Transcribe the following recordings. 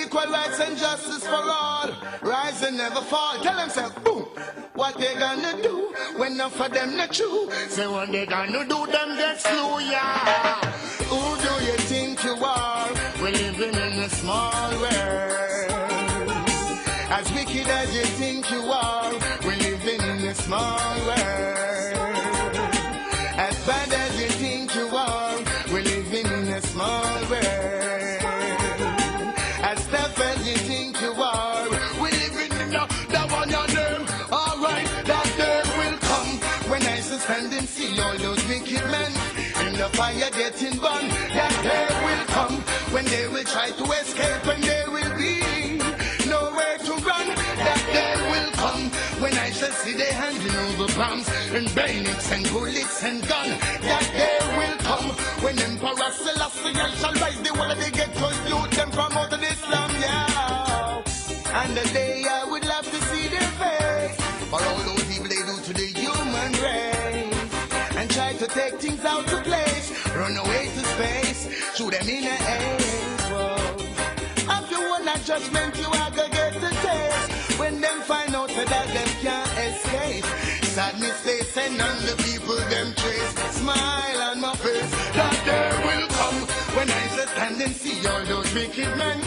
Equal rights and justice for all. Rise and never fall. Tell themselves, boom, what they gonna do when enough of them not true. Say what they gonna do, them get slew, yeah. Who do you think you are? We're living in a small world. As wicked as you think you are, we're living in a small world. As bad as you think you are, we're living in a small world. As tough as you think you are, we're living in the one your name. Alright, that day will come when I stand and see all those wicked men in the fire getting burned. That day will come when they will try to escape and there will be nowhere to run. That day will come when I shall see they handing over bombs and bayonets and bullets and guns. That day will come when Emperor Selassie shall rise the wall of the ghettos, youth them from out of Islam, yeah. And the day I would love to see their face for all those evil they do to the human race and try to take things out of place, run away to space, shoot them in the air. After one judgment you are gonna get the taste when them find out that them can't escape. Sadness they send on the people them trace. Smile on my face. That day will come when I shall stand and see all those wicked men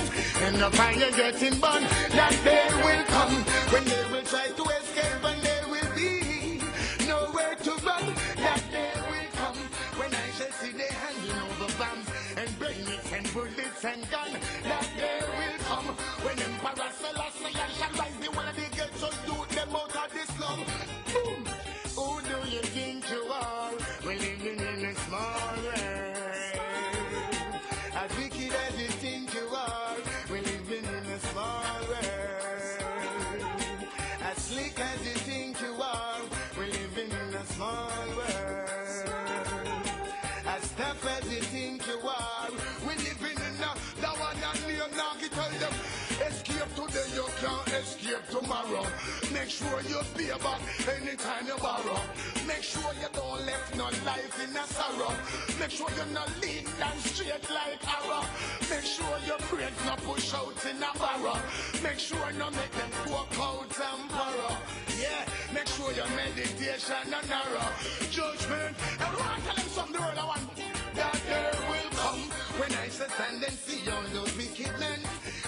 in the fire getting burned. That day will come when they will try to escape and there will be nowhere to run. That day will come when I shall see they handing over bombs and bayonets and bullets and guns. That day will come when Emperor Selassie shall rise the one of the ghettos, do them out of the slum. Boom. Who do you think you are? We're living in a small world. As wicked as you think you are, we're living in a small world. As slick as you think you are, we're living in a small world. As tough as you think you are, we're living in the one and near now. Tell them, escape today, you can't escape tomorrow. Make sure you pay back anytime you borrow. Make sure you don't left no life in a sorrow. Make sure you not lead down straight like arrow. Make sure your brains not push out in a barrow. Make sure you not make them walk out and borrow. Yeah, make sure your meditation and narrow. Judgment, everyone tell them something the world I want. That day will come when I stand and see all those wicked men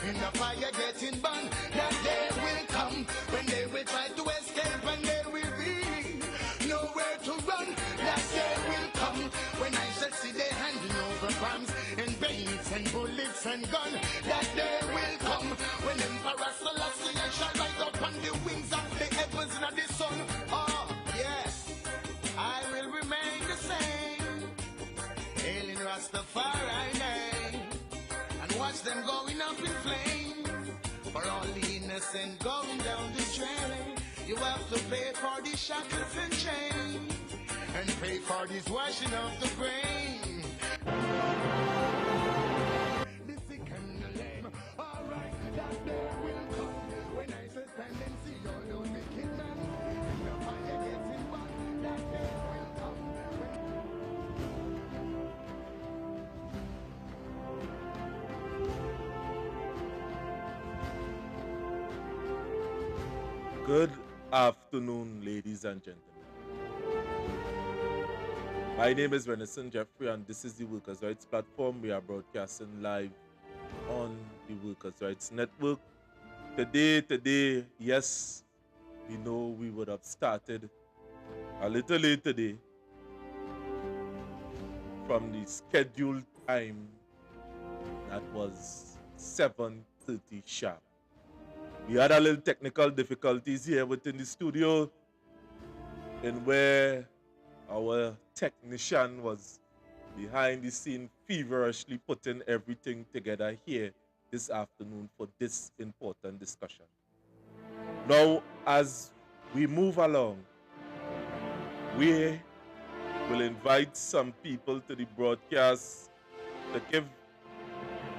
in the fire getting burned. That day will come when they will try to escape and there will be nowhere to run. That day will come when I shall see they handing over bombs and bayonets and bullets and guns. That day will come when Emperor Selassie shall rise up on the wings of the heavens and the sun. Oh, yes, I will remain the same, hailing Rastafari name, and watch them going up in flames. For all the innocent going down the drain, you have to pay for the shackles and chains, and pay for this washing of the brain. The sick and the lame, alright, that day will come when I stand and see all those wicked men and the fire getting burnt. That day will come Good afternoon, ladies and gentlemen. My name is Renison Jeffrey, and this is the Workers' Rights Platform. We are broadcasting live on the Workers' Rights Network. Today, yes, we know we would have started a little late today from the scheduled time that was 7:30 sharp. We had a little technical difficulties here within the studio, and where our technician was behind the scene feverishly putting everything together here this afternoon for this important discussion. Now, as we move along, we will invite some people to the broadcast to give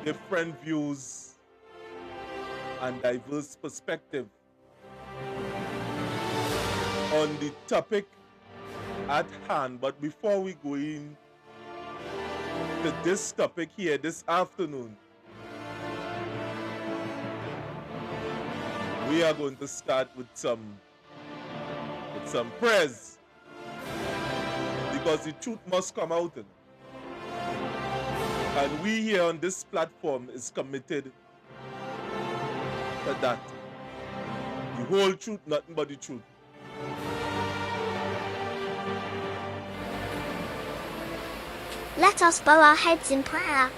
different views and diverse perspective on the topic at hand. But before we go in to this topic here this afternoon, we are going to start with some prayers, because the truth must come out. And we here on this platform is committed to that. The whole truth, nothing but the truth. Let us bow our heads in prayer.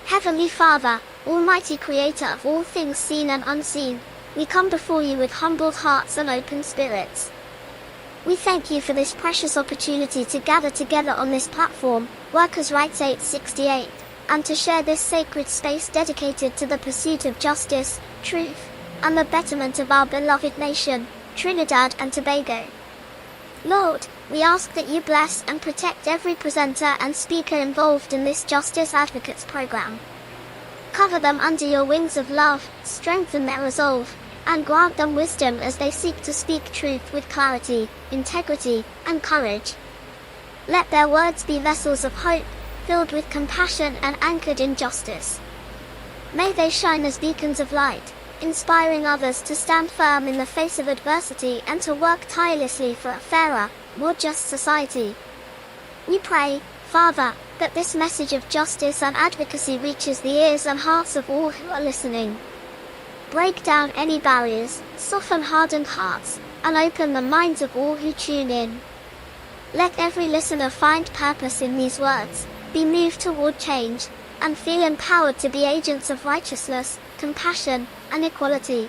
Heavenly Father, Almighty Creator of all things seen and unseen, we come before you with humbled hearts and open spirits. We thank you for this precious opportunity to gather together on this platform, Workers' Rights 868, and to share this sacred space dedicated to the pursuit of justice, truth, and the betterment of our beloved nation, Trinidad and Tobago. Lord, we ask that you bless and protect every presenter and speaker involved in this Justice Advocates program. Cover them under your wings of love, strengthen their resolve, and grant them wisdom as they seek to speak truth with clarity, integrity, and courage. Let their words be vessels of hope, filled with compassion and anchored in justice. May they shine as beacons of light, inspiring others to stand firm in the face of adversity and to work tirelessly for a fairer, more just society. We pray, Father, that this message of justice and advocacy reaches the ears and hearts of all who are listening. Break down any barriers, soften hardened hearts, and open the minds of all who tune in. Let every listener find purpose in these words, be moved toward change, and feel empowered to be agents of righteousness, compassion, and equality.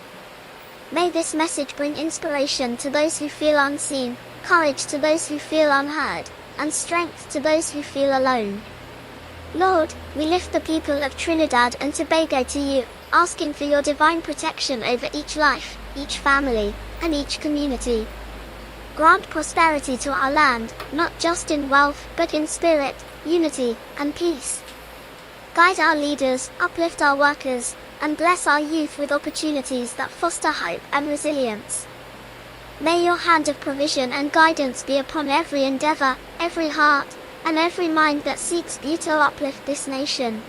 May this message bring inspiration to those who feel unseen, courage to those who feel unheard, and strength to those who feel alone. Lord, we lift the people of Trinidad and Tobago to you, asking for your divine protection over each life, each family, and each community. Grant prosperity to our land, not just in wealth, but in spirit, unity, and peace. Guide our leaders, uplift our workers, and bless our youth with opportunities that foster hope and resilience. May your hand of provision and guidance be upon every endeavor, every heart, and every mind that seeks you to uplift this nation.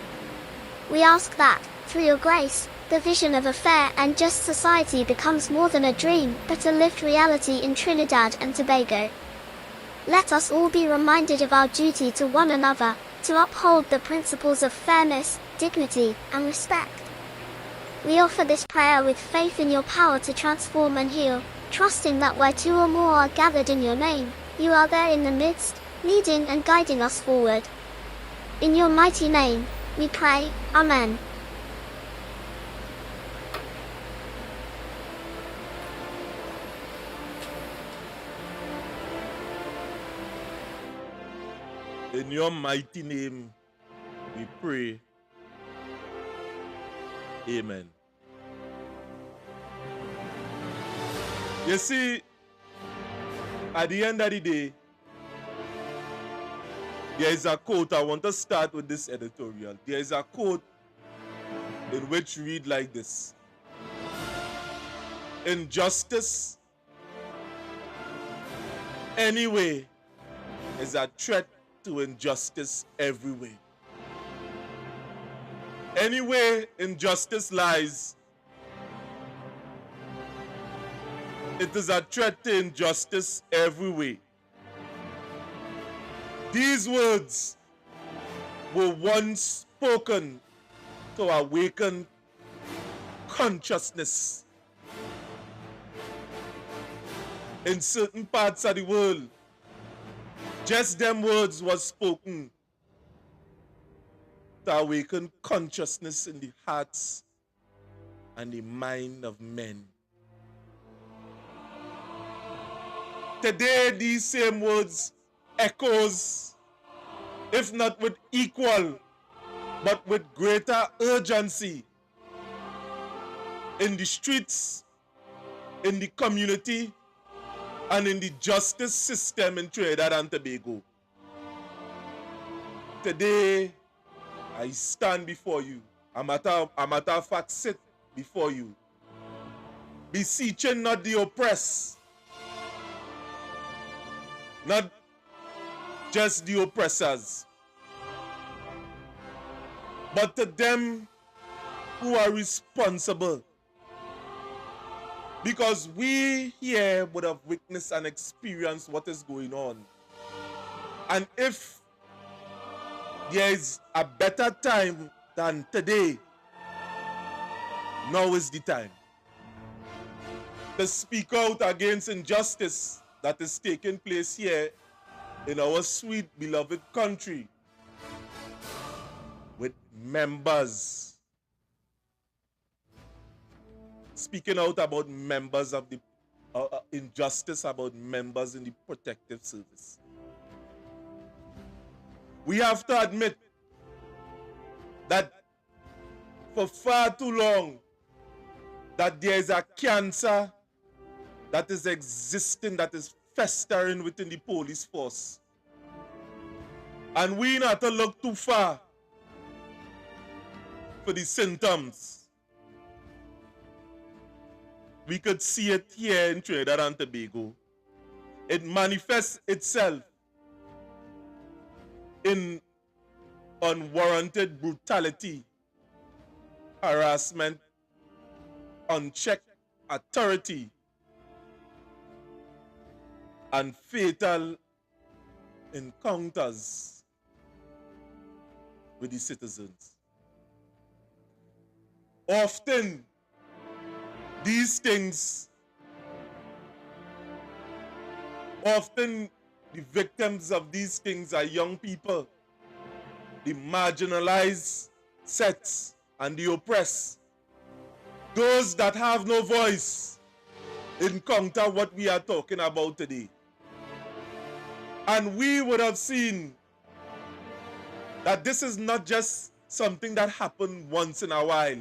We ask that, through your grace, the vision of a fair and just society becomes more than a dream, but a lived reality in Trinidad and Tobago. Let us all be reminded of our duty to one another, to uphold the principles of fairness, dignity, and respect. We offer this prayer with faith in your power to transform and heal, trusting that where two or more are gathered in your name, you are there in the midst, leading and guiding us forward. In your mighty name, we pray, Amen. In your mighty name, we pray. Amen. You see, at the end of the day, there is a quote. I want to start with this editorial. There is a quote in which read like this: injustice anyway is a threat to injustice every way. Anywhere injustice lies, it is a threat to injustice every way. These words were once spoken to awaken consciousness. In certain parts of the world, just them words was spoken to awaken consciousness in the hearts and the mind of men. Today, these same words echoes, if not with equal, but with greater urgency in the streets, in the community, and in the justice system in Trinidad and Tobago. Today, I stand before you. A matter of fact, sit before you, beseeching not the oppressed, not just the oppressors, but to them who are responsible Because we here would have witnessed and experienced what is going on. And if there is a better time than today, now is the time to speak out against injustice that is taking place here in our sweet, beloved country with members. Speaking out about members of the injustice about members in the protective service. We have to admit that for far too long that there is a cancer that is existing, that is festering within the police force. And we not to look too far for the symptoms. We could see it here in Trinidad and Tobago. It manifests itself in unwarranted brutality, harassment, unchecked authority, and fatal encounters with the citizens. Often, these things, often the victims of these things are young people, the marginalized sets and the oppressed. Those that have no voice encounter what we are talking about today. And we would have seen that this is not just something that happened once in a while.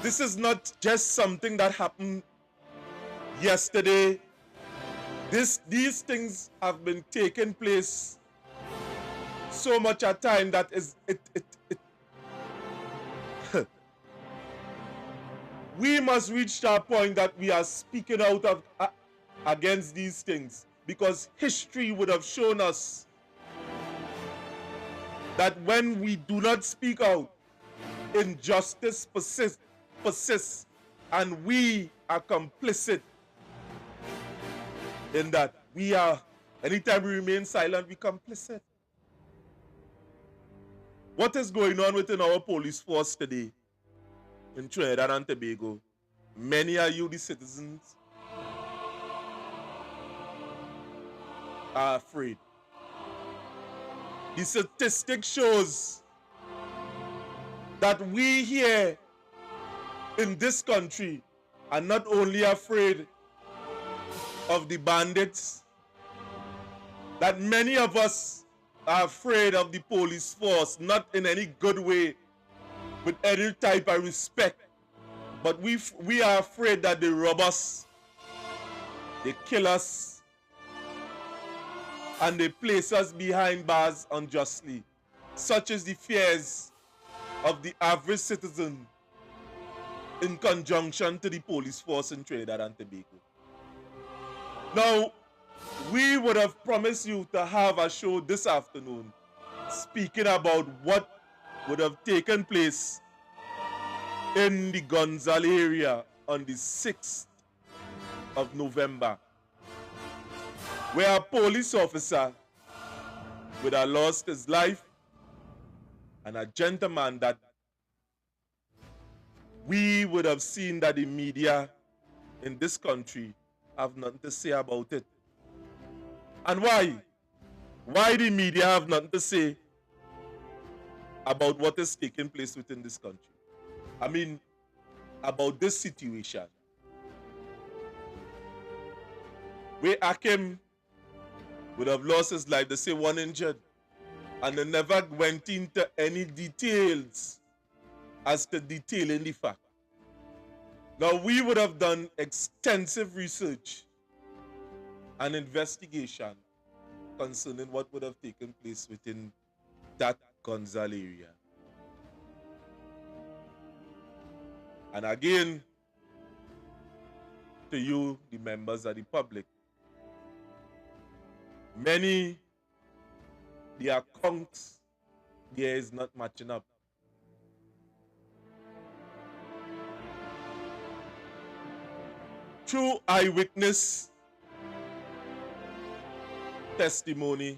This is not just something that happened yesterday. These things have been taking place so much at time that we must reach that point that we are speaking out of against these things, because history would have shown us that when we do not speak out, injustice persists, and we are complicit in that. Anytime we remain silent, we complicit. What is going on within our police force today in Trinidad and Tobago? Many of you, the citizens, are afraid. The statistic shows that we here in this country are not only afraid of the bandits, that many of us are afraid of the police force, not in any good way, with any type of respect, but we are afraid that they rob us, they kill us, and they place us behind bars unjustly. Such is the fears of the average citizen in conjunction to the police force in Trinidad and Tobago. Now, we would have promised you to have a show this afternoon speaking about what would have taken place in the Gonzales area on the 6th of November, where a police officer would have lost his life, and a gentleman that we would have seen that the media in this country have nothing to say about it. And why? Why the media have nothing to say about what is taking place within this country? I mean, about this situation. Where Akim would have lost his life, they say 1 injured, and they never went into any details as to detailing the fact. Now, we would have done extensive research and investigation concerning what would have taken place within that Gonzales area. And again, to you, the members of the public, many, the accounts there is not matching up. through eyewitness testimony,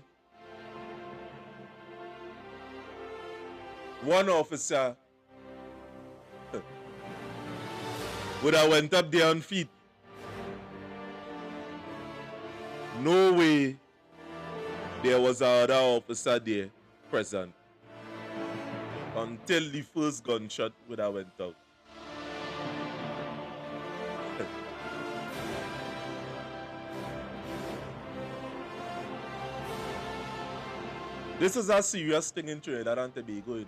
one officer would have went up there on feet. No way there was another officer there present until the first gunshot would have went out. This is a serious thing in Trinidad and Tobago.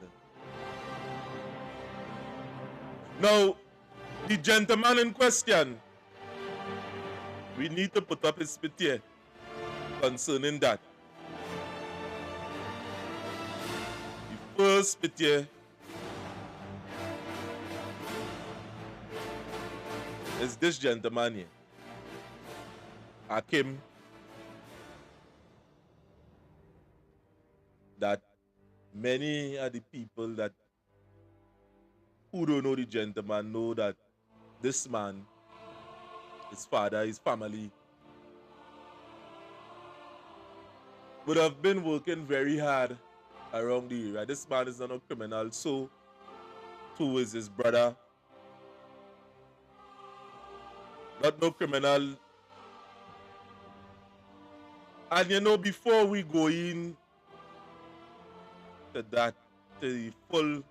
Now, the gentleman in question, we need to put up his picture concerning that. The first picture is this gentleman here, Akim, that many of the people that who don't know the gentleman know that this man, his father, his family would have been working very hard around the area. This man is not a criminal, so too is his brother. Not no criminal. And you know, before we go in to that, to the full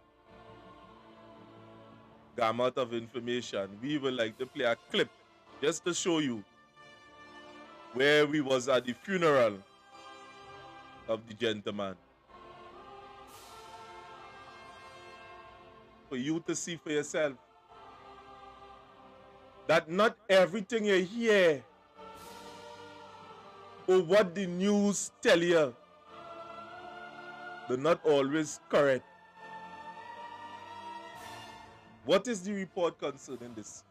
gamut of information, we would like to play a clip just to show you where we was at the funeral of the gentleman, for you to see for yourself that not everything you hear or what the news tell you, they're not always correct. What is the report concerning this?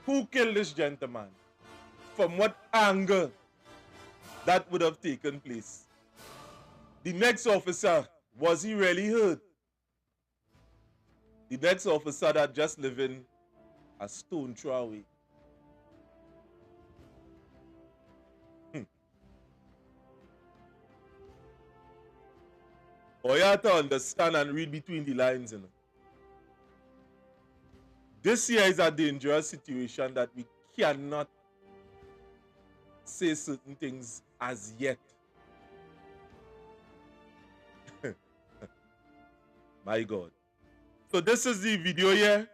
Who killed this gentleman? From what angle that would have taken place? The next officer, was he really hurt? The next officer that just living a stone throw away. Or you have to understand and read between the lines, you know. This here is a dangerous situation that we cannot say certain things as yet. My God. So this is the video here.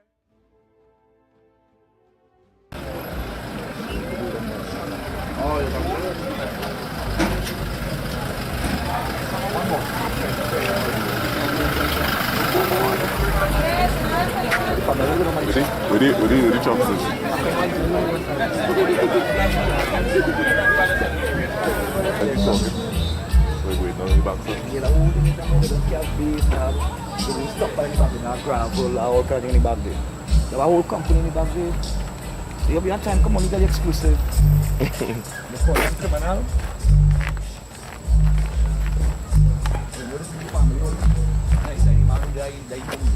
With the chopsticks. Wait, no, you back so we stop by the back in our gravel, all kind of thing in the back there. There was a whole company in the back there. So you'll be on time, come on, you get the exclusive. The police criminal. You know this is the family, you know? Nice, the man who died from you.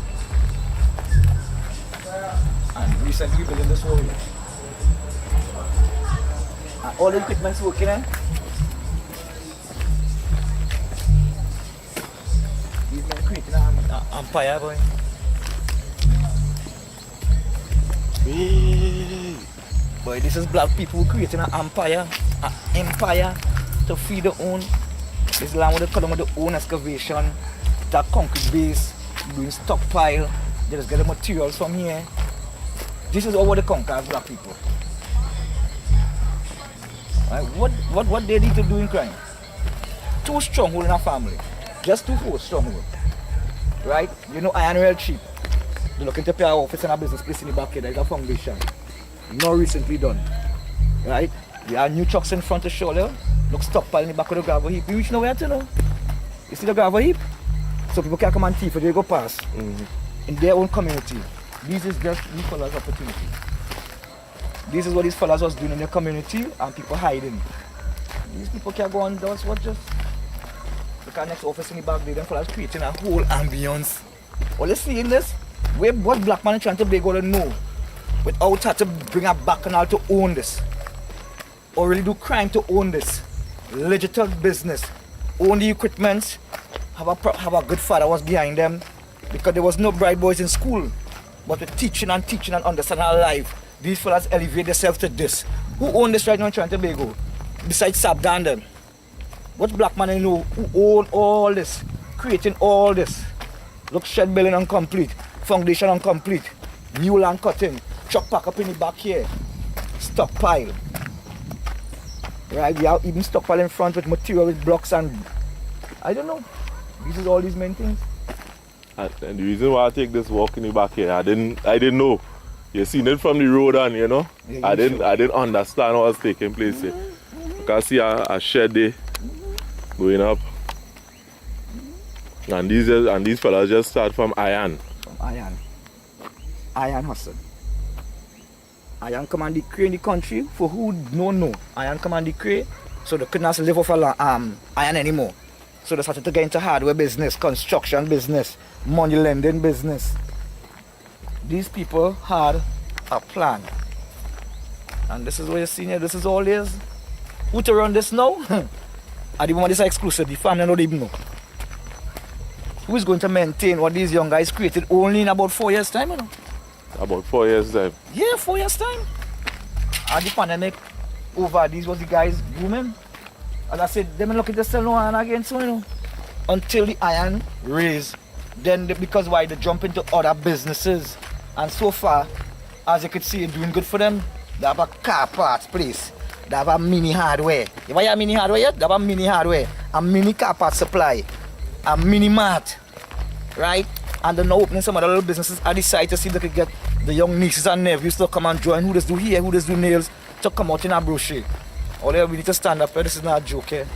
And recently we built in this whole year. And all the equipment's working, eh? These men creating an empire, boy. Hey. Boy, this is black people creating an empire to feed their own. This land with the column of their own excavation, that concrete base, doing stockpile. They just get the materials from here. This is all what they conquer as black people. Right? What they need to do in crime? 2 strongholds in a family. Just 2 strongholds. Right? You know iron rail cheap. They're looking to pay our office and a business place in the back here. There's a foundation. Not recently done. Right? We have new trucks in front of shoulder. Look stockpile in the back of the gravel heap. You reach nowhere to know. You see the gravel heap? So people can come and thief it, they go past. In their own community. This is just these fellas' opportunity. This is what these fellas was doing in their community and people hiding. These people can go on doors, what just? Look at next office in the back there, them fellas creating a whole ambience. All you see in this, what black man is trying to beg all and know. without her to bring her back and all to own this. Or really do crime to own this. Legitimate business. Own the equipment. Have a good father was behind them. Because there was no bright boys in school. But with teaching and understanding our life, these fellas elevate themselves to this. Who own this right now in Trinidad and Tobago? Besides Sabda and them. What black man I know who own all this? Creating all this. Look, shed building incomplete. Foundation incomplete. New land cutting. Truck pack up in the back here. Stockpile. Right, we have even stockpile in front with material with blocks and I don't know. This is all these main things. And the reason why I take this walk in the back here, I didn't know. You seen it from the road and you know. Yeah, I didn't understand what was taking place here. You can see a shed there going up. And these fellas just start from iron. From iron. Iron hustle. Iron come and decree in the country. For who don't know, iron come and decree. So they couldn't live off iron anymore. So they started to get into hardware business, construction business, money lending business. These people had a plan. And this is what you're seeing here. This is all this. Who to run this now? At the moment this is exclusive. The family don't even know. Who is going to maintain what these young guys created only in about 4 years' time, you know? About 4 years time. Yeah, 4 years' time. And the pandemic over, these was the guys booming. As I said, them looking to sell no iron again, so you know. Until the iron raise, then because why they jump into other businesses. And so far, as you could see, it's doing good for them. They have a car parts place. They have a mini hardware. You buy a mini hardware yet? They have a mini hardware, a mini car parts supply, a mini mart, right? And they're now opening some other little businesses at the site to see if they could get the young nieces and nephews to come and join. Who does do here, who does do nails, to come out in a brochure. All they we need to stand up here. This is not a joke here.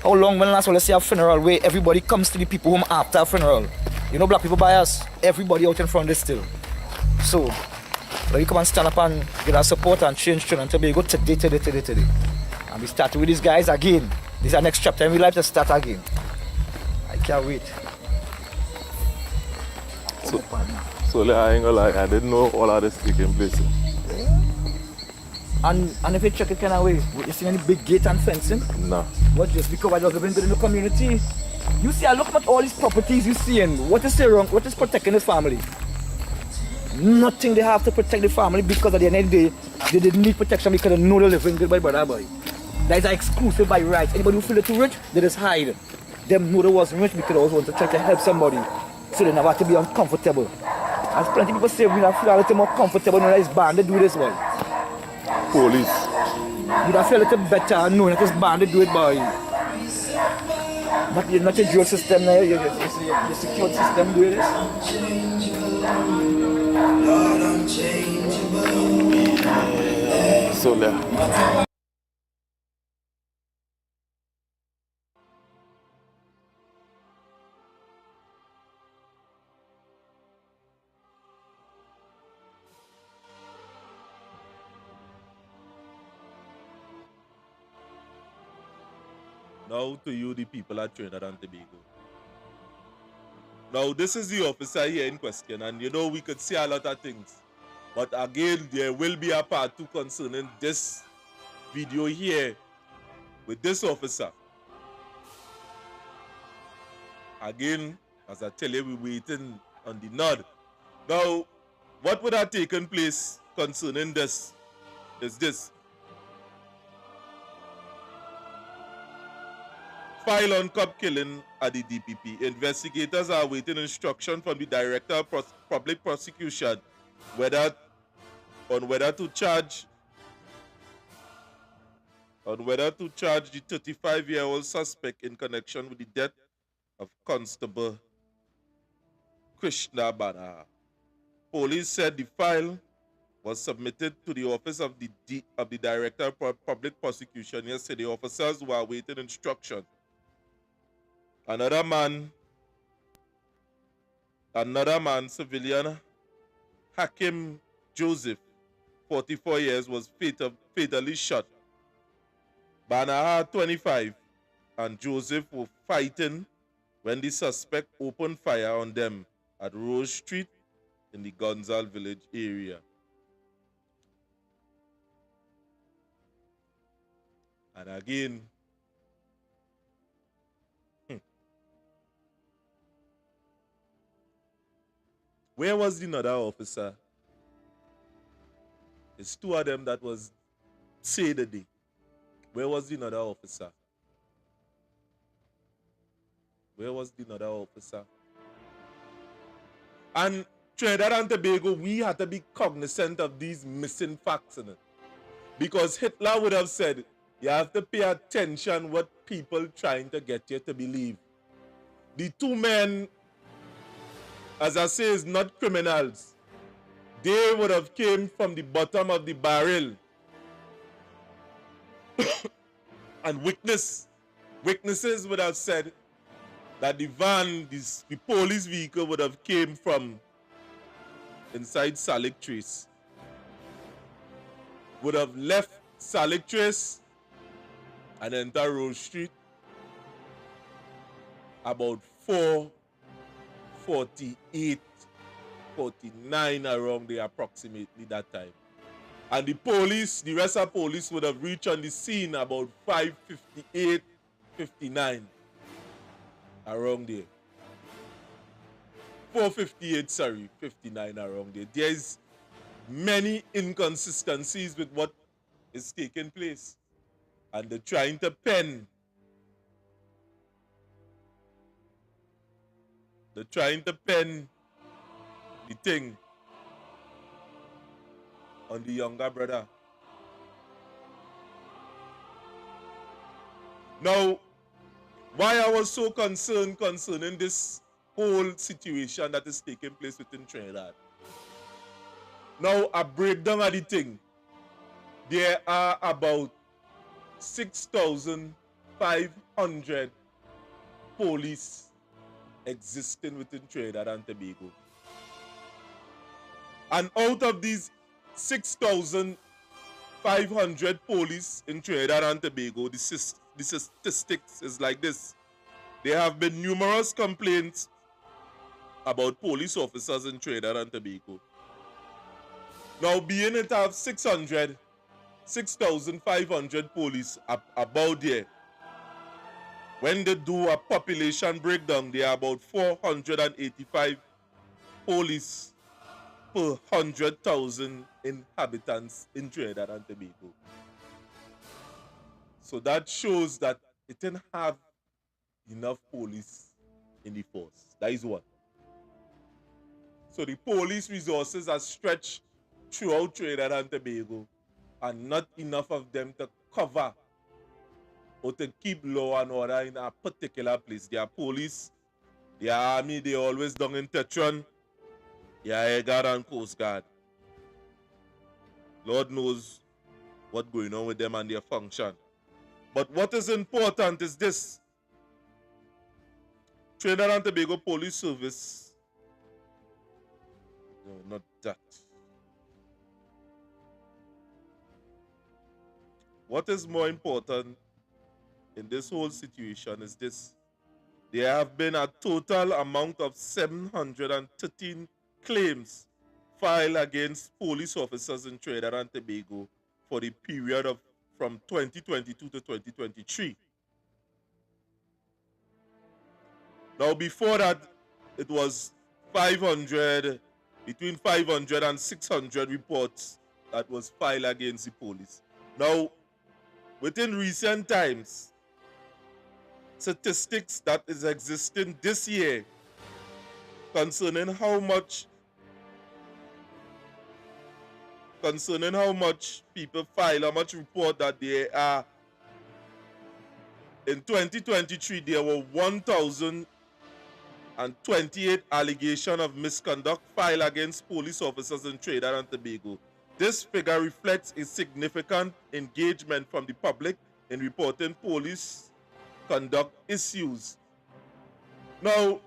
How long when last let's say a funeral where everybody comes to the people home after a funeral? You know black people bias. Everybody out in front of this still. So we come and stand up and get our support and change Trinidad and Tobago today. And we start with these guys again. This is our next chapter and we like to start again. I can't wait. So I ain't gonna lie, I didn't know all of this taking place. And if you check it kind of way, you see any big gate and fencing? No. What, just because I was living good in the community? You see, I look at all these properties you see and what is wrong? What is protecting the family? Nothing. They have to protect the family because at the end of the day, they didn't need protection because they know they're living good by brother boy. That is exclusive by rights. Anybody who feel too rich, they just hide. Them know they wasn't rich because they always want to try to help somebody. So they never have to be uncomfortable. As plenty of people say, we have to feel a little more comfortable when it's banned to do this boy. Police. You'd have feel a little better knowing that it's banned to do it, boy. But you're not a drill system now, you're a secure system doing this. So there. Now to you, the people at Trinidad and Tobago. Now, this is the officer here in question, and you know we could see a lot of things. But again, there will be a part 2 concerning this video here with this officer. Again, as I tell you, we're waiting on the nod. Now, what would have taken place concerning this is this. File on cop killing at the DPP. Investigators are awaiting instruction from the Director of Public Prosecution whether to charge the 35-year-old suspect in connection with the death of Constable Krishna Banaha. Police said the file was submitted to the office of the Director of Public Prosecution yesterday. Officers were awaiting instruction. Another man, civilian Hakim Joseph, 44 years, was fatally shot. Banaha, 25, and Joseph were fighting when the suspect opened fire on them at Rose Street in the Gonzales village area. And again, where was the other officer? It's two of them that was say the day. Where was the other officer? Where was the other officer? And Trinidad and Tobago, we had to be cognizant of these missing facts in it. Because Hitler would have said, you have to pay attention what people trying to get you to believe. The two men, as I say, is not criminals. They would have came from the bottom of the barrel. And witnesses would have said that the van, the police vehicle would have came from inside Salic Trace. Would have left Salic Trace and enter Rose Street about 4:48, 49 around there approximately that time. And the police, the rest of police would have reached on the scene about 5:58, 59 around there. 4:58, sorry, 59 around there. There's many inconsistencies with what is taking place. And they're trying to pen. They're trying to pen the thing on the younger brother. Now, why I was so concerned concerning this whole situation that is taking place within Trinidad. Now, a breakdown of the thing. There are about 6,500 police existing within Trinidad and Tobago. And out of these 6,500 police in Trinidad and Tobago, the statistics is like this. There have been numerous complaints about police officers in Trinidad and Tobago. Now, being it have 6,500 police about there, when they do a population breakdown, there are about 485 police per 100,000 inhabitants in Trinidad and Tobago. So that shows that it didn't have enough police in the force. That is one. So the police resources are stretched throughout Trinidad and Tobago, and not enough of them to cover or to keep law and order in a particular place. Their police, their army, they always down in Tetron, their Air Guard and Coast Guard. Lord knows what's going on with them and their function. But what is important is this. Trinidad and Tobago Police Service, no, not that. What is more important in this whole situation is this. There have been a total amount of 713 claims filed against police officers in Trinidad and Tobago for the period of from 2022 to 2023. Now, before that, it was 500, between 500 and 600 reports that was filed against the police. Now, within recent times, statistics that is existing this year concerning how much people file, how much report that there are. In 2023, there were 1,028 allegations of misconduct filed against police officers in Trinidad and Tobago. This figure reflects a significant engagement from the public in reporting police conduct issues. Now,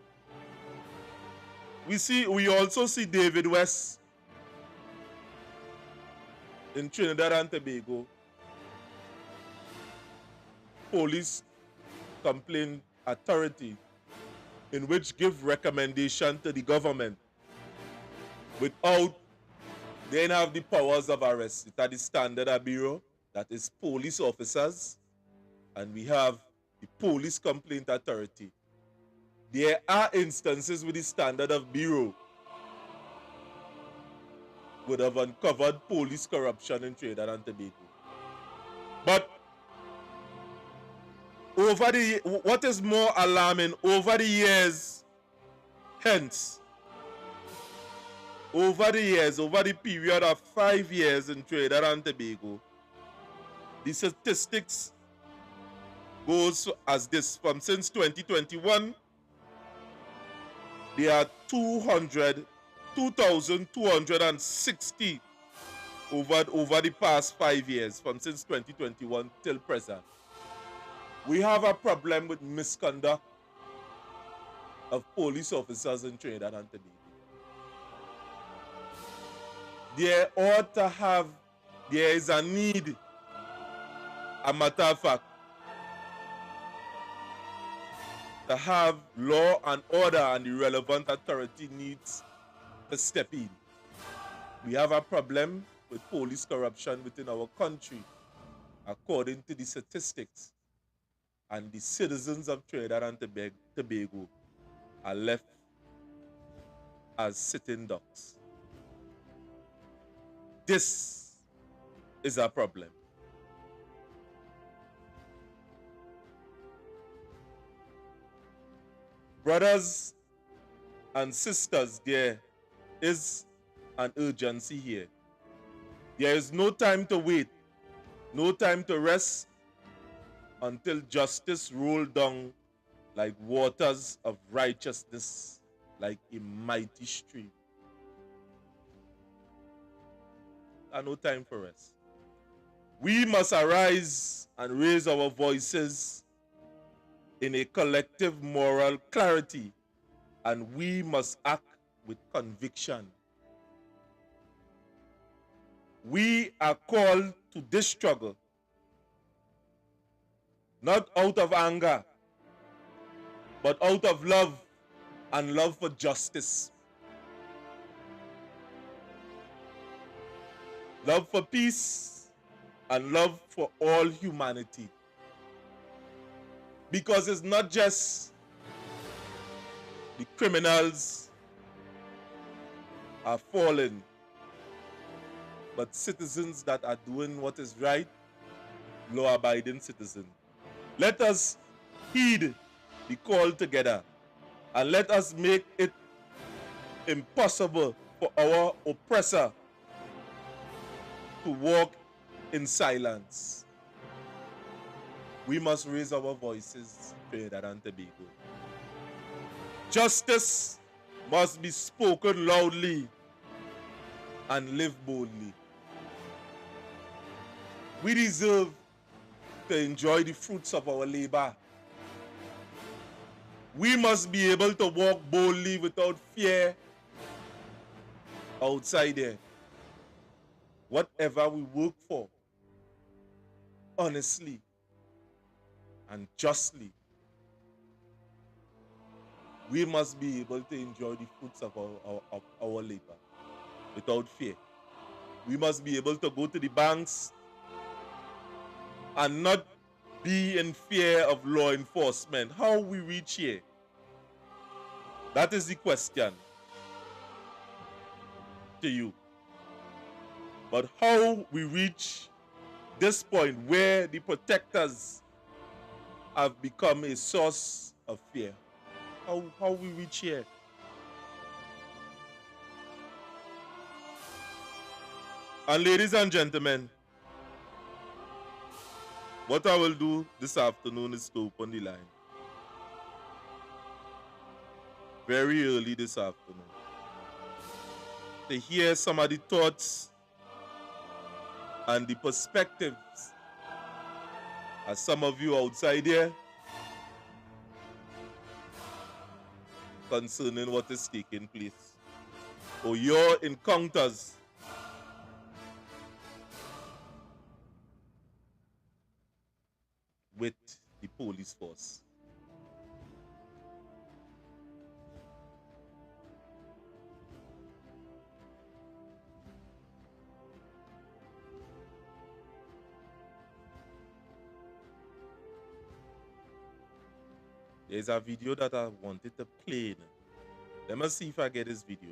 we also see David West in Trinidad and Tobago Police Complaint Authority, in which give recommendation to the government without they have the powers of arrest. It is the Standard Bureau, that is police officers, and we have the Police Complaint Authority. There are instances with the Standard of Bureau would have uncovered police corruption in Trinidad and Tobago. But what is more alarming, over the years, over the period of 5 years in Trinidad and Tobago, the statistics goes as this. From since 2021, there are 2,260 over the past 5 years, from since 2021 till present. We have a problem with misconduct of police officers in Trinidad and Tobago. There is a need, a matter of fact, to have law and order, and the relevant authority needs to step in. We have a problem with police corruption within our country, according to the statistics, and the citizens of Trinidad and Tobago are left as sitting ducks. This is a problem. Brothers and sisters, there is an urgency here. There is no time to wait, no time to rest until justice roll down like waters of righteousness, like a mighty stream. There no time for rest. We must arise and raise our voices in a collective moral clarity, and we must act with conviction. We are called to this struggle, not out of anger, but out of love, and love for justice. Love for peace, and love for all humanity. Because it's not just the criminals are falling, but citizens that are doing what is right, law-abiding citizens. Let us heed the call together, and let us make it impossible for our oppressor to walk in silence. We must raise our voices, Trinidad and Tobago. Justice must be spoken loudly and live boldly. We deserve to enjoy the fruits of our labor. We must be able to walk boldly without fear outside there. Whatever we work for, honestly and justly, we must be able to enjoy the fruits of our labor without fear. We must be able to go to the banks and not be in fear of law enforcement. How we reach here? That is the question to you. But how we reach this point where the protectors have become a source of fear? How we reach here? And ladies and gentlemen, what I will do this afternoon is to open the line. Very early this afternoon. To hear some of the thoughts and the perspectives as some of you outside here concerning what is taking place, or your encounters with the police force. There's a video that I wanted to play. Let me see if I get this video.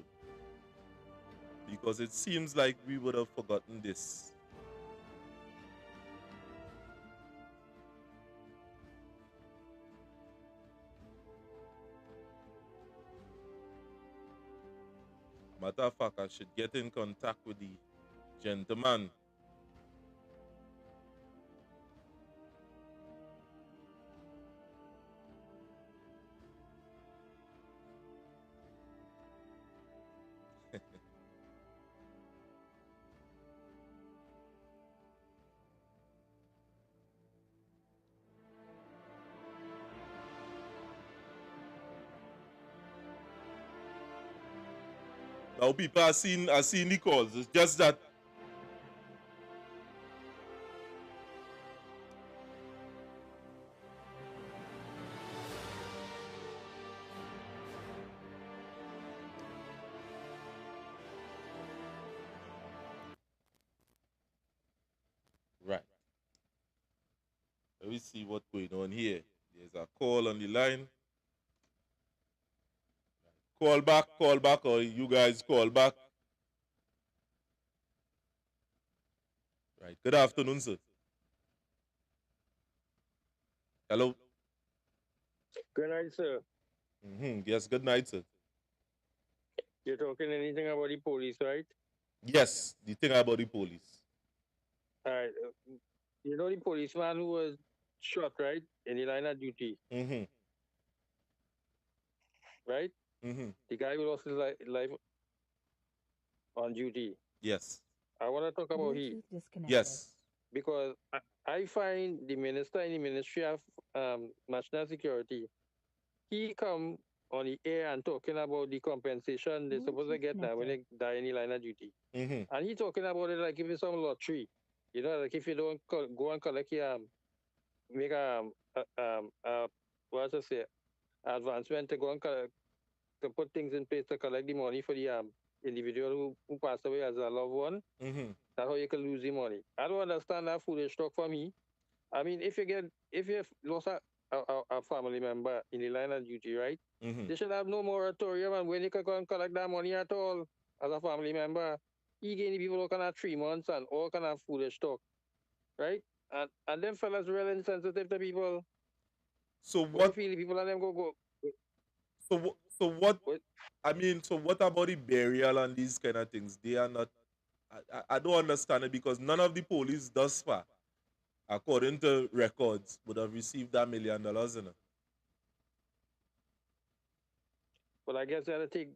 Because it seems like we would have forgotten this. Matter of fact, I should get in contact with the gentleman. Now people are seeing the calls. It's just that right. Let me see what's going on here. There's a call on the line. Call back, or you guys call back. Right. Good afternoon, sir. Hello. Good night, sir. Yes, good night, sir. You're talking anything about the police, right? Yes, the thing about the police. All right. You know the policeman who was shot, right, in the line of duty, right? The guy who lost his life on duty. Yes. I want to talk about he. Yes. Because I find the minister in the Ministry of National Security, he come on the air and talking about the compensation they're supposed to get now when they die in the line of duty. And he talking about it like if it's some lottery. You know, like if you don't go and collect your, make what to say, advancement to go and collect, to put things in place to collect the money for the individual who passed away as a loved one. That's how you can lose the money. I don't understand that foolish talk for me. I mean, if you lost a family member in the line of duty, right? They should have no moratorium and when you can go and collect that money at all as a family member. You getting people who can have 3 months and all kind of foolish talk, right? And them fellas really insensitive to people. So what feel people and them go. So what? I mean, so what about the burial and these kind of things? They are not. I don't understand it because none of the police thus far, according to records, would have received that $1 million, you know. Well, I guess they had to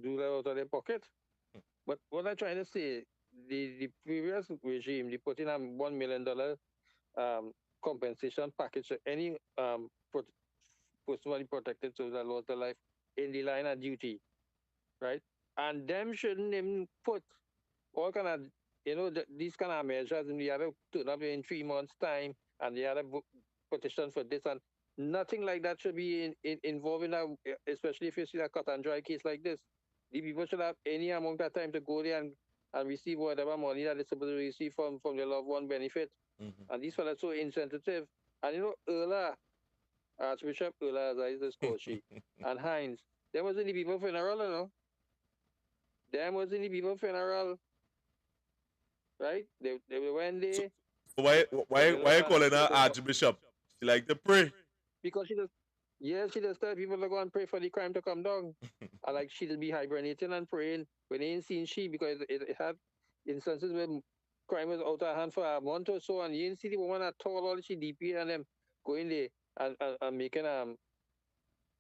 do that out of their pocket. But what I'm trying to say, the previous regime, they put in a $1 million compensation package to any personally protected soldier that lost their life in the line of duty, right? And them shouldn't even put all kind of, these kind of measures and the other turn up in 3 months' time and the other petition for this and nothing like that should be involved in that, especially if you see a cut and dry case like this. The people should have any amount of time to go there and receive whatever money that they're supposed to receive from their loved one benefit. And these fellas are so insensitive. And Erla, Archbishop Erla, as I used to call she, and Hines, there wasn't the people funeral, you know. Them wasn't the people funeral. Right? They went there. So why you calling her Archbishop? She like to pray. Because she just tell people to go and pray for the crime to come down. And like she'll be hibernating and praying when they ain't seen she because it had instances where crime was out of hand for a month or so and you didn't see the woman at all, all she DP and them going there and making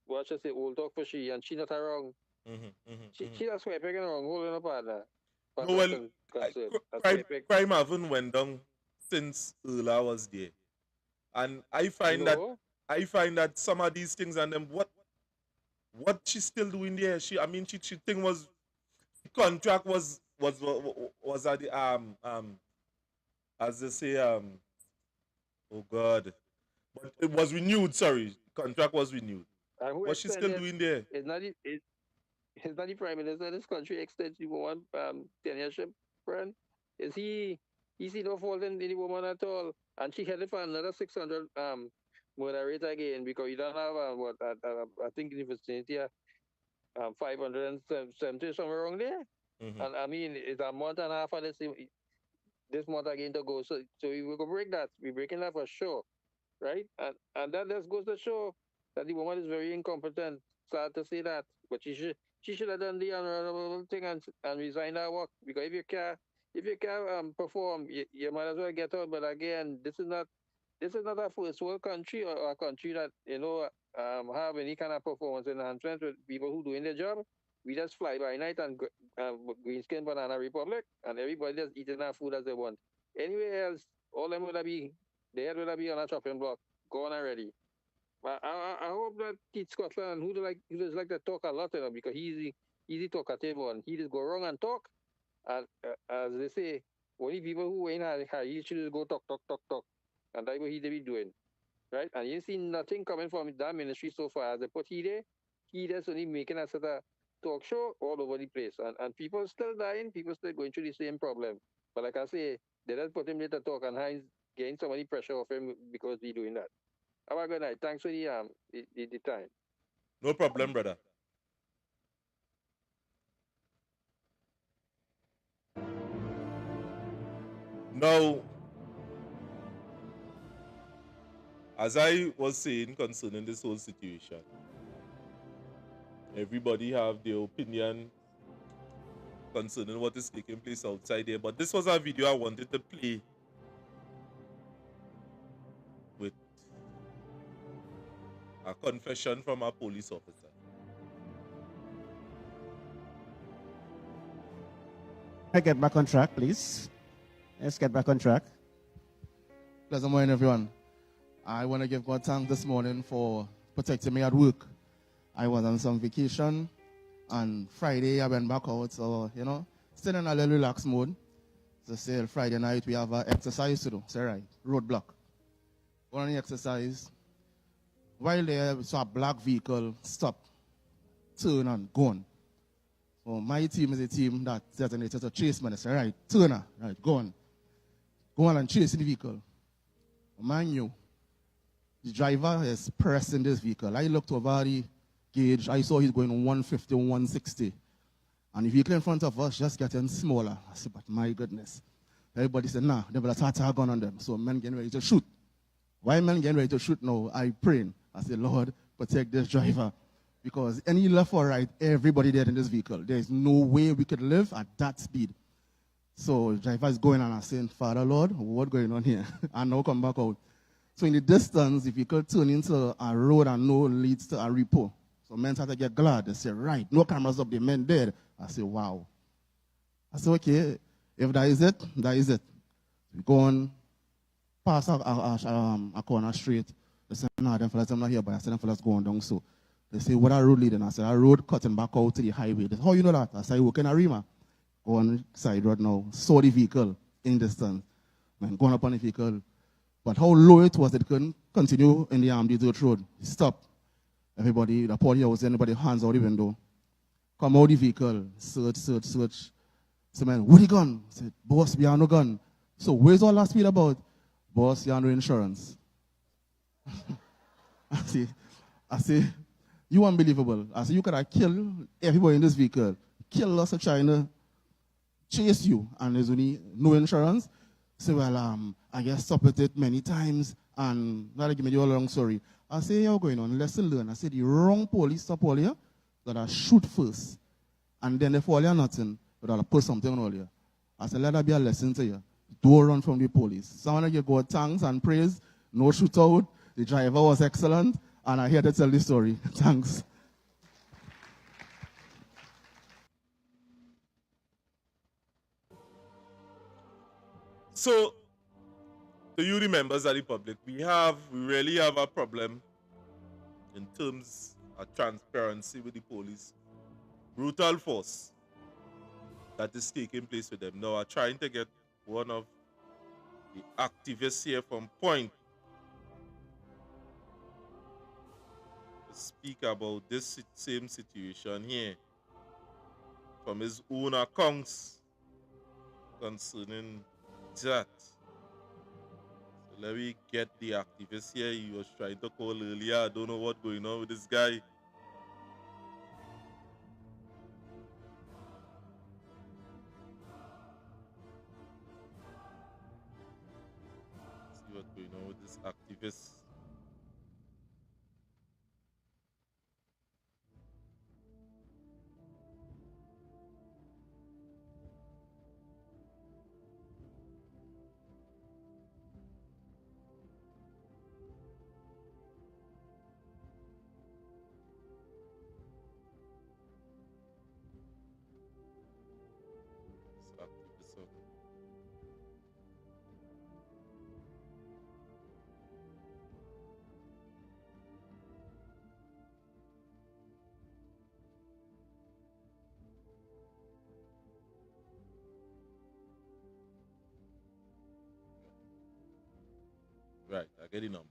what should I say, old talk for she and she not wrong. She just swiping in the wrong hole in her partner. No, well, crime haven't went down since Erla was there. And I find that some of these things and them what she's still doing there. She thing was contract was at the as they say oh God. But it was renewed, sorry. Contract was renewed. What she's still doing there? It's not the prime minister of this country extends the woman tenureship, friend. He see no fault in the woman at all. And she headed for another 600 moderate again because you don't have I think in the vicinity of 570 somewhere around there. Mm-hmm. And I mean, it's a month and a half of this month again to go. So we will break that. We're breaking that for sure, right? And that just goes to show that the woman is very incompetent. Sad to say that, but she should have done the honorable thing and resign her work because if you can't perform, you might as well get out. But again, this is not a first world country or a country that have any kind of performance enhancement with people who doing their job. We just fly by night and green skin banana republic, and everybody just eating their food as they want. Anywhere else, all them would be their head would be on a chopping block, gone already. But I hope that Keith Scotland, who does like to talk a lot, because he's easy talkative one. He just go wrong and talk, and as they say, only people who ain't high he should just go talk, talk, talk, talk, and that's what he be doing, right? And you see nothing coming from that ministry so far. As they put he just only making a sort of talk show all over the place, and people still dying, people still going through the same problem. But like I say, they just put him there to talk, and Heinz getting so many pressure off him because he doing that. Have a good night. Thanks for the time. No problem, brother. Now, as I was saying concerning this whole situation, everybody have their opinion concerning what is taking place outside there. But this was a video I wanted to play with a confession from a police officer. Let's get back on track, please. Let's get back on track. Pleasant morning, everyone. I want to give God thanks this morning for protecting me at work. I was on some vacation, and Friday I went back out, so, still in a little relaxed mode. So, say Friday night we have an exercise to do. Say, right, roadblock. Going on the exercise. While there, we saw a black vehicle stop, turn and gone. So my team is a team that designated to chase man. I say, right, turn, right, go on. Go on and chase the vehicle. Mind you, the driver is pressing this vehicle. I looked over the gauge. I saw he's going 150, 160. And the vehicle in front of us just getting smaller. I said, but my goodness. Everybody said, nah, they will start a gun on them. So men getting ready to shoot. Why men getting ready to shoot now? I praying. I said, Lord, protect this driver. Because any left or right, everybody dead in this vehicle. There is no way we could live at that speed. So the driver is going on and saying, Father, Lord, what's going on here? And now come back out. So in the distance, the vehicle turn into a road and no leads to a repo. So men start to get glad. They say, right, no cameras up, the men dead. I say, wow. I say, okay, if that is it, that is it. We go on, pass a corner straight. They say, no, them fellas, I'm not here, but I said, them fellas going down so. They say, what a road leading? I said, a road cutting back out to the highway. They say, how you know that? I said, I work in Arima. Go on side road now. Saw the vehicle in distance. Man, going up on the vehicle. But how low it was, it couldn't continue in the dirt road. Stop. Everybody, the party house, anybody hands out the window. Come out the vehicle. Search. Say, man, what the gun? I said, boss, we have no gun. So where's all that speed about? Boss, you have no insurance. I say, you unbelievable. I said, you could have killed everybody in this vehicle. Kill us of China, chase you, and there's only no insurance. Say, well, I guess stop with it many times, and not give me the whole long story. I say, you're going on, lesson learned. I said, the wrong police stop all here, gotta shoot first. And then if all you're nothing, you gotta put something on all here. I said, let that be a lesson to you. Don't run from the police. Someone give God thanks and praise, no shootout. The driver was excellent. And I'm here to tell the story. Thanks. So, to you, the members of the public, we really have a problem in terms of transparency with the police. Brutal force that is taking place with them. Now, I'm trying to get one of the activists here from Point to speak about this same situation here from his own accounts concerning that. So let me get the activist here. He was trying to call earlier. I don't know what's going on with this guy. See what's going on with this activist. This activist of right, I get the number.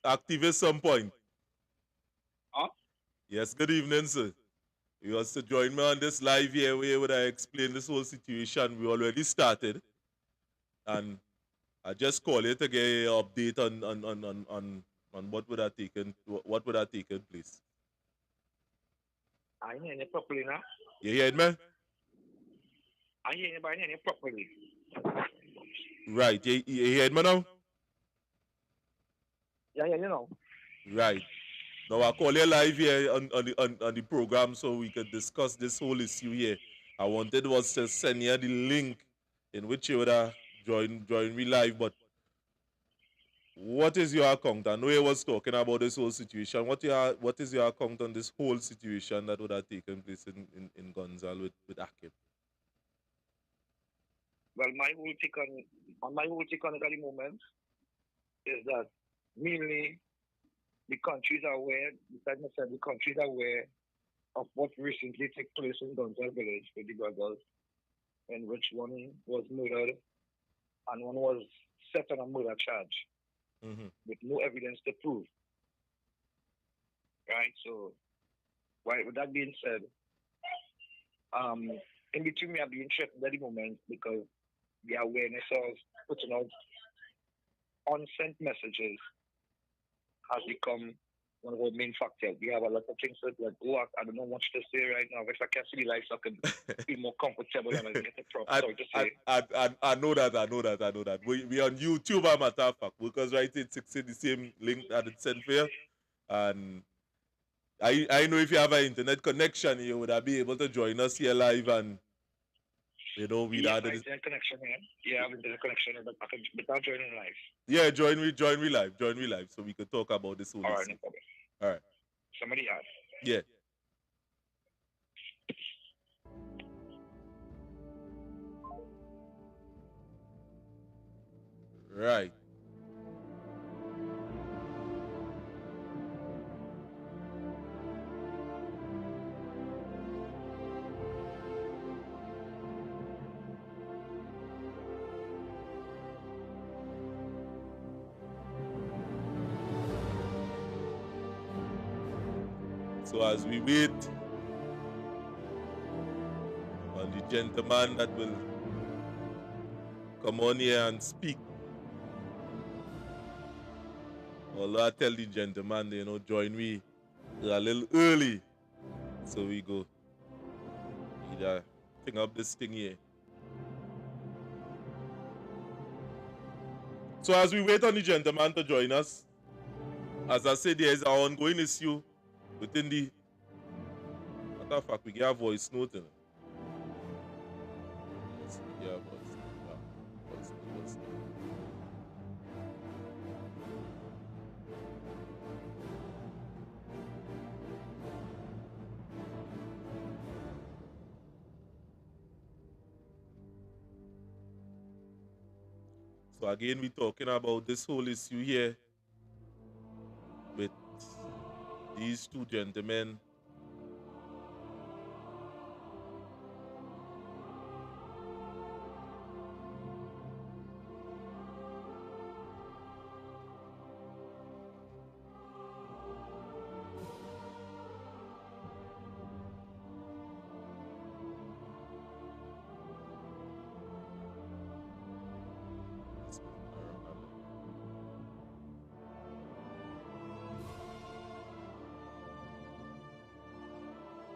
Activist some point. Huh? Yes, good evening, sir. You want to join me on this live here where would I explain this whole situation? We already started. And I just call it to get an update on what would have taken place. I hear you properly now. You hear it, man? I hear you, but I hear you properly. Right. You hear it, man now? Yeah, you know. Right. Now I call you live here on the program so we could discuss this whole issue here. I wanted was to send you the link in which you would have join me live, but what is your account? I know you was talking about this whole situation. What is your account on this whole situation that would have taken place in Gonzales with Akim? Well, my whole take on it at the moment is that mainly the countries are aware, besides myself, the countries are aware of what recently took place in Gonzales village with the brothers, in which one was murdered and one was set on a murder charge with no evidence to prove. Right? So, with that being said, in between me, I'll be interested at the moment because the awareness of putting out unsent messages has become one of our main factors. We have a lot of things that like, I don't know much to say right now. If I can see the lights, I can feel more comfortable and I get the proper story to say. I know that. We on YouTube, a matter of fact, because right it's the same link that it's sent for you. And I know if you have an internet connection, you would be able to join us here live and we'd yeah, add internet connection, man. Yeah, I have internet connection, but I can without joining live. Yeah, join me live, so we could talk about this whole All right, issue. no problem. All right. Somebody asked. Yeah. Right. So as we wait on the gentleman that will come on here and speak, although I tell the gentleman, join me a little early, so we go either thing up this thing here. So as we wait on the gentleman to join us, as I said, there is an ongoing issue within the... Matter of fact, we get a voice note. Yes, we get a voice note. So again, we're talking about this whole issue here with these two gentlemen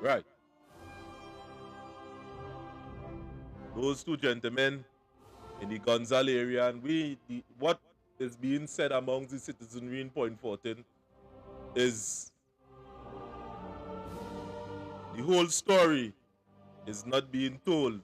Right. Those two gentlemen in the Gonzales area, and what is being said among the citizenry in Point 14 is the whole story is not being told.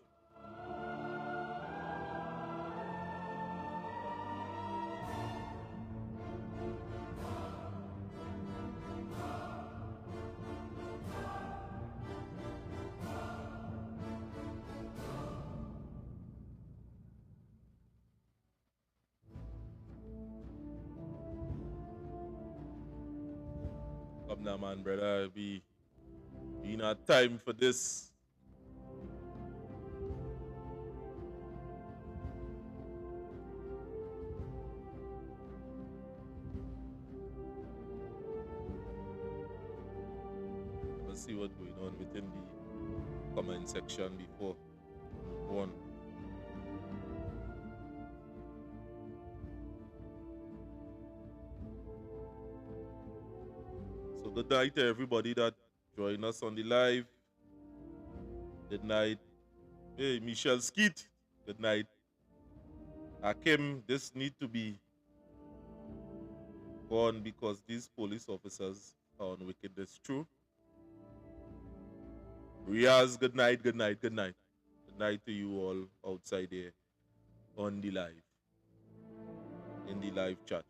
Come now, man, brother. We not time for this. Let's see what's going on within the comment section before we move on. So good night to everybody that joined us on the live. Good night. Hey, Michelle Skeet. Good night. Akim, this need to be gone because these police officers are on wickedness. True. Riaz, good night, good night, good night. Good night to you all outside there on the live, in the live chat.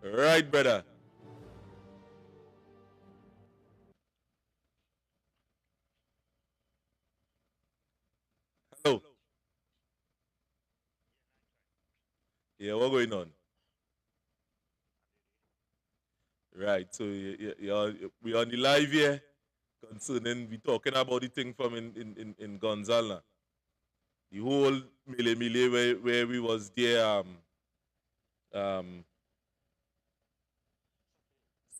Right, brother. Hello. Yeah, what's going on? Right, so we on the live here concerning, we talking about the thing from in Gonzales. The whole mile where we was there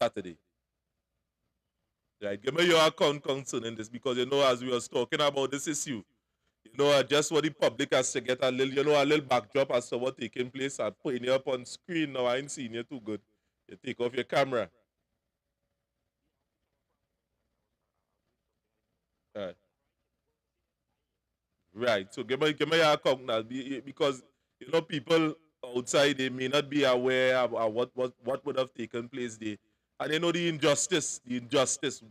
Saturday. Right, give me your account concerning this because as we was talking about this issue, just what the public has to get a little backdrop as to what taking place. I'm putting you up on screen now. I ain't seeing you too good. You take off your camera. Right. Right. So give me your account now because people outside they may not be aware of what would have taken place there. And they know the injustice. The injustice.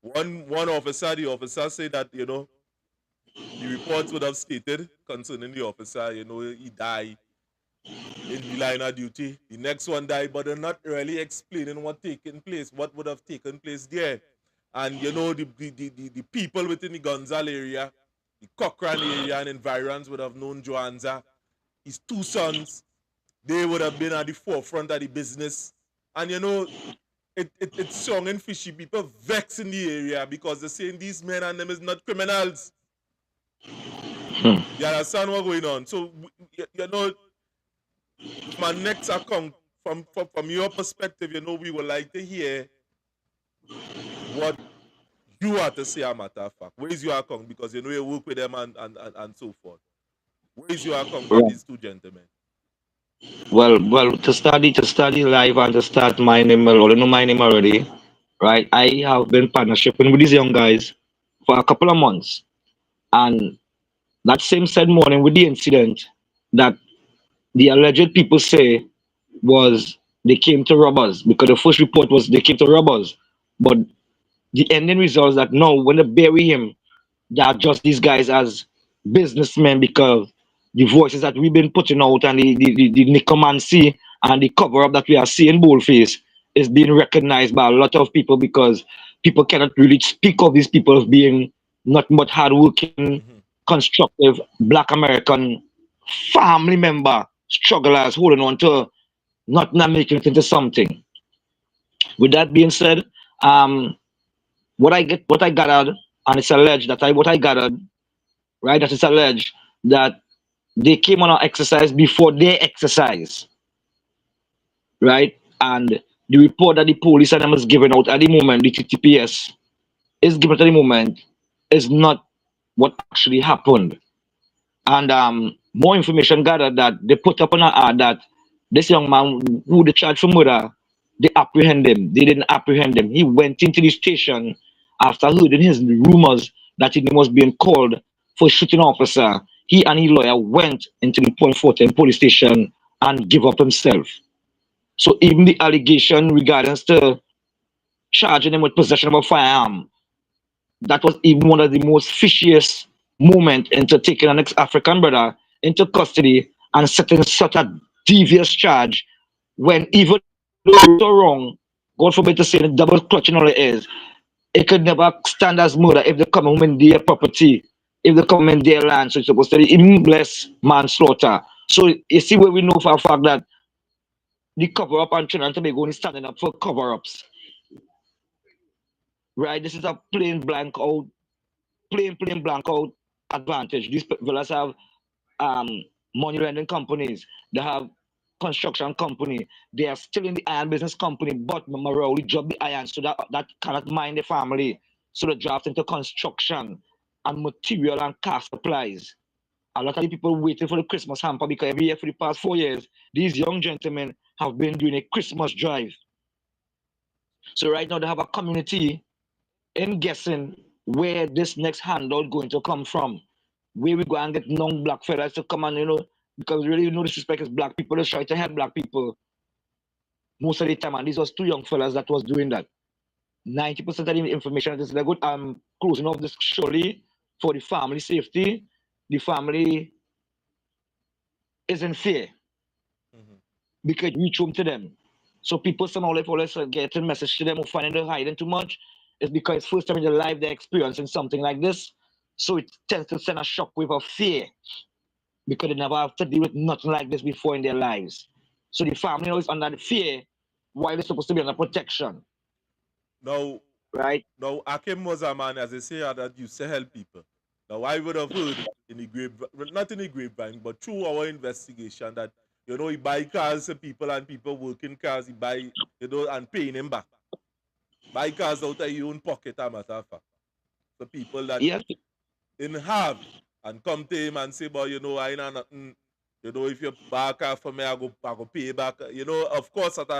One officer, the officer said that, the reports would have stated concerning the officer, he died in the line of duty. The next one died, but they're not really explaining what taken place, what would have taken place there. And the people within the Gonzales area, the Cochrane area and environs would have known Joanza. His two sons, they would have been at the forefront of the business. And it's strong and fishy. People vex in the area because they're saying these men and them is not criminals. You understand what's going on? So, my next account, from your perspective, we would like to hear what you have to say, a matter of fact. Where is your account? Because you work with them and so forth. Where is your account from these two gentlemen? Well, to study live and to start my name, well, you know my name already, right? I have been partnershiping with these young guys for a couple of months, and that same said morning with the incident that the alleged people say was they came to rob us because the first report was they came to rob us, but the ending result is that no, when they bury him, they are just these guys as businessmen because the voices that we've been putting out and the necromancy and the cover up that we are seeing boldface is being recognized by a lot of people because people cannot really speak of these people as being nothing but hardworking, constructive black American family member strugglers holding on to not making it into something. With that being said, what I gathered, and it's alleged that what I gathered, right, that it's alleged that they came on an exercise before they exercise, right? And the report that the police and them is giving out at the moment, the TTPS is given at the moment, is not what actually happened. And more information gathered that they put up on an ad that this young man who they charged for murder, they apprehend him. They didn't apprehend him. He went into the station after hearing his rumors that he was being called for shooting an officer. He and his lawyer went into the Point Fortin police station and give up himself. So even the allegation regarding to charging him with possession of a firearm, that was even one of the most fishiest moment into taking an ex-African brother into custody and setting such a devious charge when even though it's so wrong, God forbid to say the double clutching all it is, it could never stand as murder if they come home in their property, if they come in their land, so it's supposed to be even less manslaughter. So you see where we know for a fact that the cover-up and Trinidad and Tobago is standing up for cover-ups. Right? This is a plain blank out advantage. These fellas have money lending companies, they have construction company, they are still in the iron business company, but morally drop the iron so that cannot mind the family. So they draft into construction and material and car supplies. A lot of the people waiting for the Christmas hamper because every year for the past 4 years, these young gentlemen have been doing a Christmas drive. So right now they have a community in guessing where this next handout going to come from. Where we go and get non-black fellas to come and, because really no disrespect is black people, just try to help black people most of the time. And these was two young fellas that was doing that. 90% of the information that is good. I'm closing off this surely for the family safety. The family is in fear because we reach home to them. So people somehow like always get a message to them or finding they're hiding too much. It's because it's first time in their life they're experiencing something like this. So it tends to send a shockwave of fear because they never have to deal with nothing like this before in their lives. So the family always under the fear while they're supposed to be under protection. Now, right? Now, Akim was a man, as they say, that used to help people. Now, I would have heard in the grapevine, not in the grapevine, but through our investigation that, he buy cars to people and people working cars, he buy, and paying him back. Buy cars out of your own pocket, a matter of fact. So people that didn't have and come to him and say, but I know nothing. If you buy a car for me, I go pay back. Of course at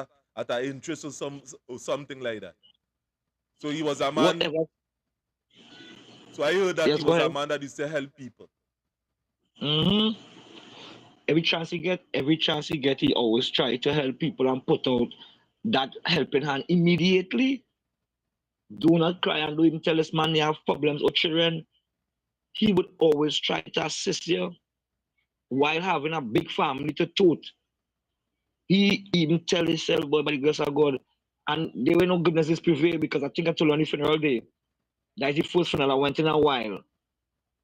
a interest or something like that. So he was a man. Whatever. So I heard that he was a man that used to help people. Mm-hmm. Every chance he get, he always try to help people and put out that helping hand immediately. Do not cry and don't even tell this man you have problems or children. He would always try to assist you while having a big family to tote. He even tell himself, boy, by the grace of God, and there were no goodnesses prevail because I think I told you on the funeral day. That is the first funeral I went in a while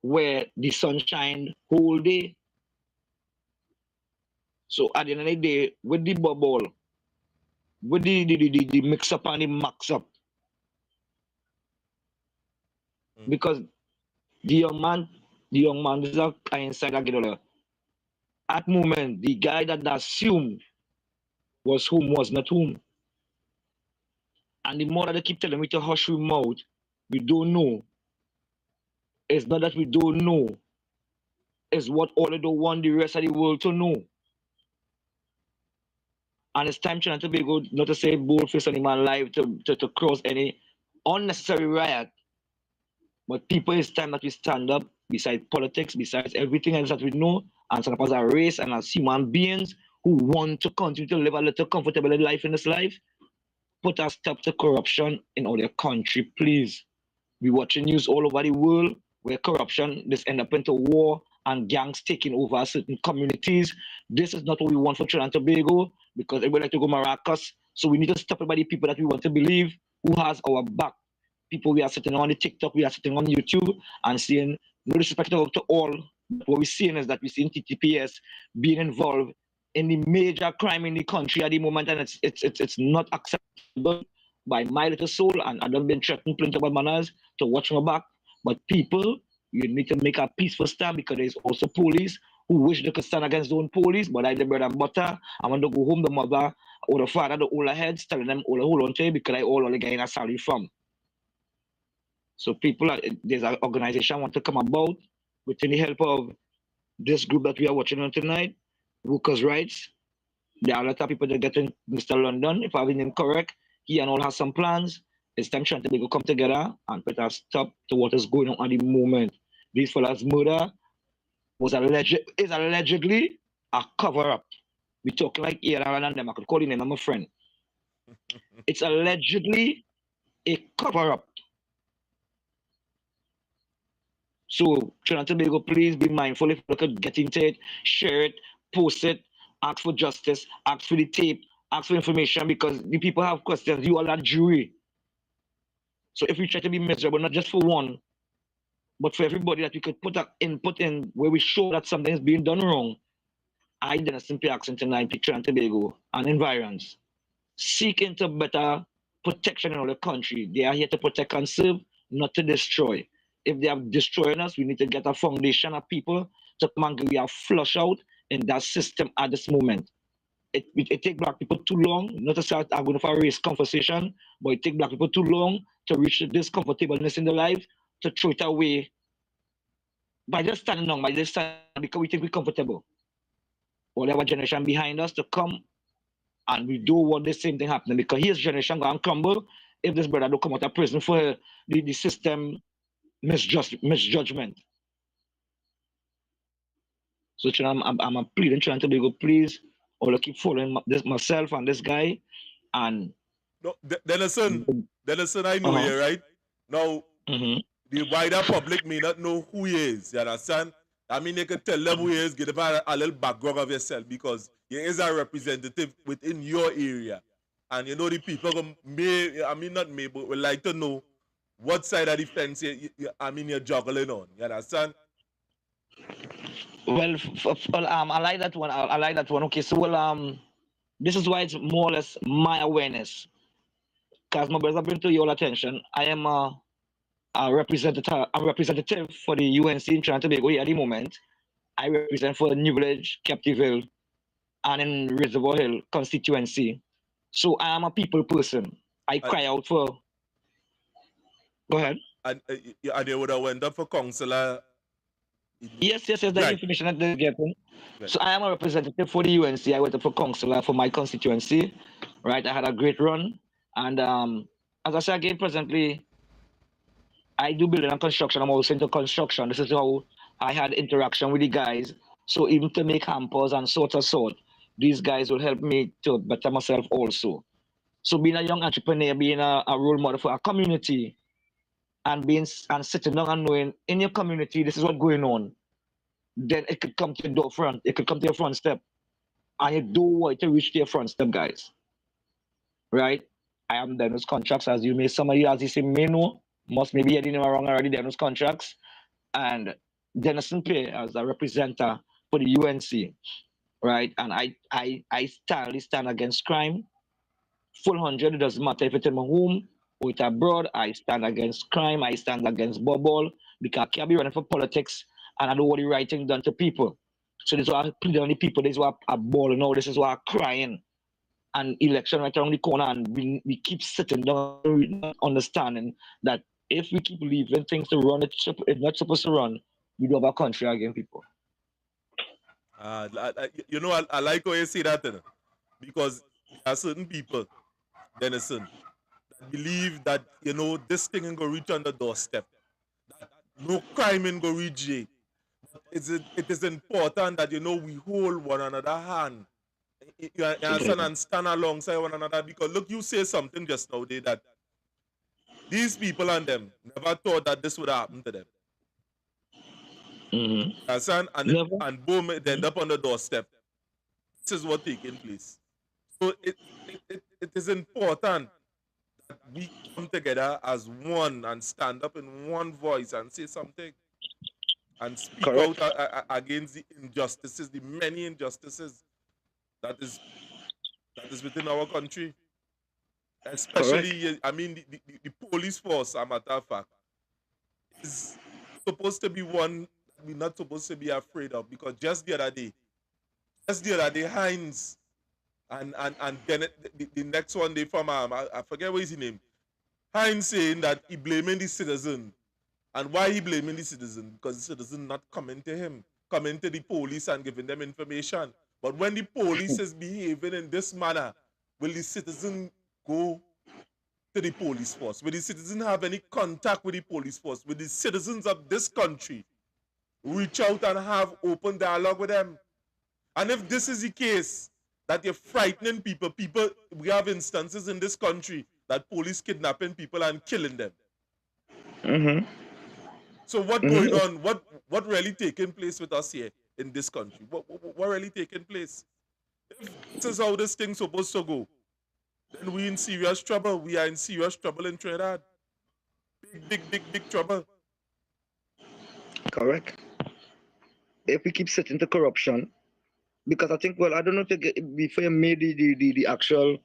where the sun shined whole day. So at the end of the day, with the bubble, with the mix up and the max up, because the young man, this is a inside again. At moment, the guy that assumed was whom was not whom. And the more that they keep telling me to hush your mouth, we don't know. It's not that we don't know. It's what all of the want the rest of the world to know. And it's time Trinidad and Tobago not to say boldface on man live to cross any unnecessary riot. But people, it's time that we stand up besides politics, besides everything else that we know, and stand up as a race and as human beings who want to continue to live a little comfortable life in this life. Put a stop to corruption in our country, please. We watching news all over the world where corruption just end up into war and gangs taking over certain communities. This is not what we want for Trinidad and Tobago because everybody like to go Maracas. So we need to stop it by the people that we want to believe who has our back. People we are sitting on the TikTok, we are sitting on YouTube and saying, no disrespect to all. But what we're seeing is that we're seeing TTPS being involved in the major crime in the country at the moment, and it's not acceptable by my little soul, and I don't been threatened plenty about manners to watch my back. But people, you need to make a peaceful stand because there's also police who wish they could stand against their own police, but I the bread and butter. I want to go home, the mother or the father, the older heads, telling them all hold on to it because I all only getting a salary from. So there's an organization want to come about with the help of this group that we are watching on tonight, Workers' Rights. There are a lot of people that getting Mr. London, if I have him correct. He and all has some plans. It's time Trinidad to come together and put a stop to what is going on at the moment. These fellas' murder is allegedly a cover-up. We talk like here and them. I could call him I'm a friend. It's allegedly a cover-up. So Trinidad and Tobago, please be mindful if you could get into it, share it, post it, ask for justice, ask for the tape, ask for information because the people have questions. You are that jury. So if we try to be miserable, not just for one, but for everybody that we could put our input in where we show that something is being done wrong, I then simply asking tonight, Trinidad and Tobago and environs, seek into better protection in our country. They are here to protect and serve, not to destroy. If they are destroying us, we need to get a foundation of people to come and we are flush out in that system at this moment. It takes black people too long, not to say I'm going for a race conversation, but it takes black people too long to reach this comfortableness in their life, to throw it away by just standing on, by just standing because we think we're comfortable. Whatever generation behind us to come and we do want the same thing happening because his generation going to crumble if this brother don't come out of prison for the system misjudgment. So I'm pleading trying to go, please, or keep following myself and this guy. And no, Denison, I know you, right? Now, the wider public may not know who he is, you understand? I mean, they can tell them who he is, give them a little background of yourself because he is a representative within your area. And you know, the people not may, but would like to know what side of the fence you're juggling on, you understand? Well, I like that one. I like that one. Okay, so this is why it's more or less my awareness. Because my brothers bring to your attention, I am a representative for the UNC in Trinidad and Tobago here at the moment. I represent for New Village, Captive Hill, and in Reservoir Hill constituency. So I am a people person. I cry out for. Go ahead. And they would have went up for councillor. Yes, the information that they're getting. Right. So I am a representative for the UNC. I went up for councillor for my constituency. Right, I had a great run. And as I said again, presently, I do building and construction. I'm also into construction. This is how I had interaction with the guys. So even to make hampers and sort, these guys will help me to better myself also. So being a young entrepreneur, being a role model for a community, and sitting down and knowing in your community this is what's going on, then it could come to your door front. It could come to your front step, and you do want to reach to your front step, guys. Right? I am Dennis Contracts, as you may somebody as you say may know, must maybe heading around already. Dennis Contracts and Denison Play as a representative for the UNC, right? And I stand against crime. Full 100. It doesn't matter if it's in my home or it's abroad. I stand against crime. I stand against bubble because I can't be running for politics and I don't want the right thing done to people. So this is why I plead on the people. This is why I ball now. This is why I'm crying. And election right around the corner, and we keep sitting down, not understanding that if we keep leaving things to run, it's not supposed to run. We do have a country again, people. I like how you say that, because there are certain people, Denison, that believe that this thing ain't gonna reach on the doorstep. That no crime ain't gonna reach you. It is important that we hold one another hand. You understand, and stand alongside one another, because look, you say something just now there that these people and them never thought that this would happen to them. Understand? And boom, it end up on the doorstep. This is what's taking place. So it is important that we come together as one and stand up in one voice and say something and speak out against the injustices, the many injustices that is within our country. Especially, I mean, the police force, a matter of fact, is supposed to be one we're not supposed to be afraid of, because just the other day, Hines, and then the next one they from I forget what is his name. Hines saying that he blaming the citizen. And why he blaming the citizen? Because the citizen not coming to him, coming to the police and giving them information. But when the police is behaving in this manner, will the citizen go to the police force? Will the citizen have any contact with the police force? Will the citizens of this country reach out and have open dialogue with them? And if this is the case, that you're frightening people, we have instances in this country that police kidnapping people and killing them. Mm-hmm. So what going on? What really taking place with us here in this country? What really taking place? If this is how this thing's supposed to go, then we in serious trouble. We are in serious trouble in Trinidad. Big trouble. Correct. If we keep sitting to corruption, because I think, well, I don't know if you get, before you made the actual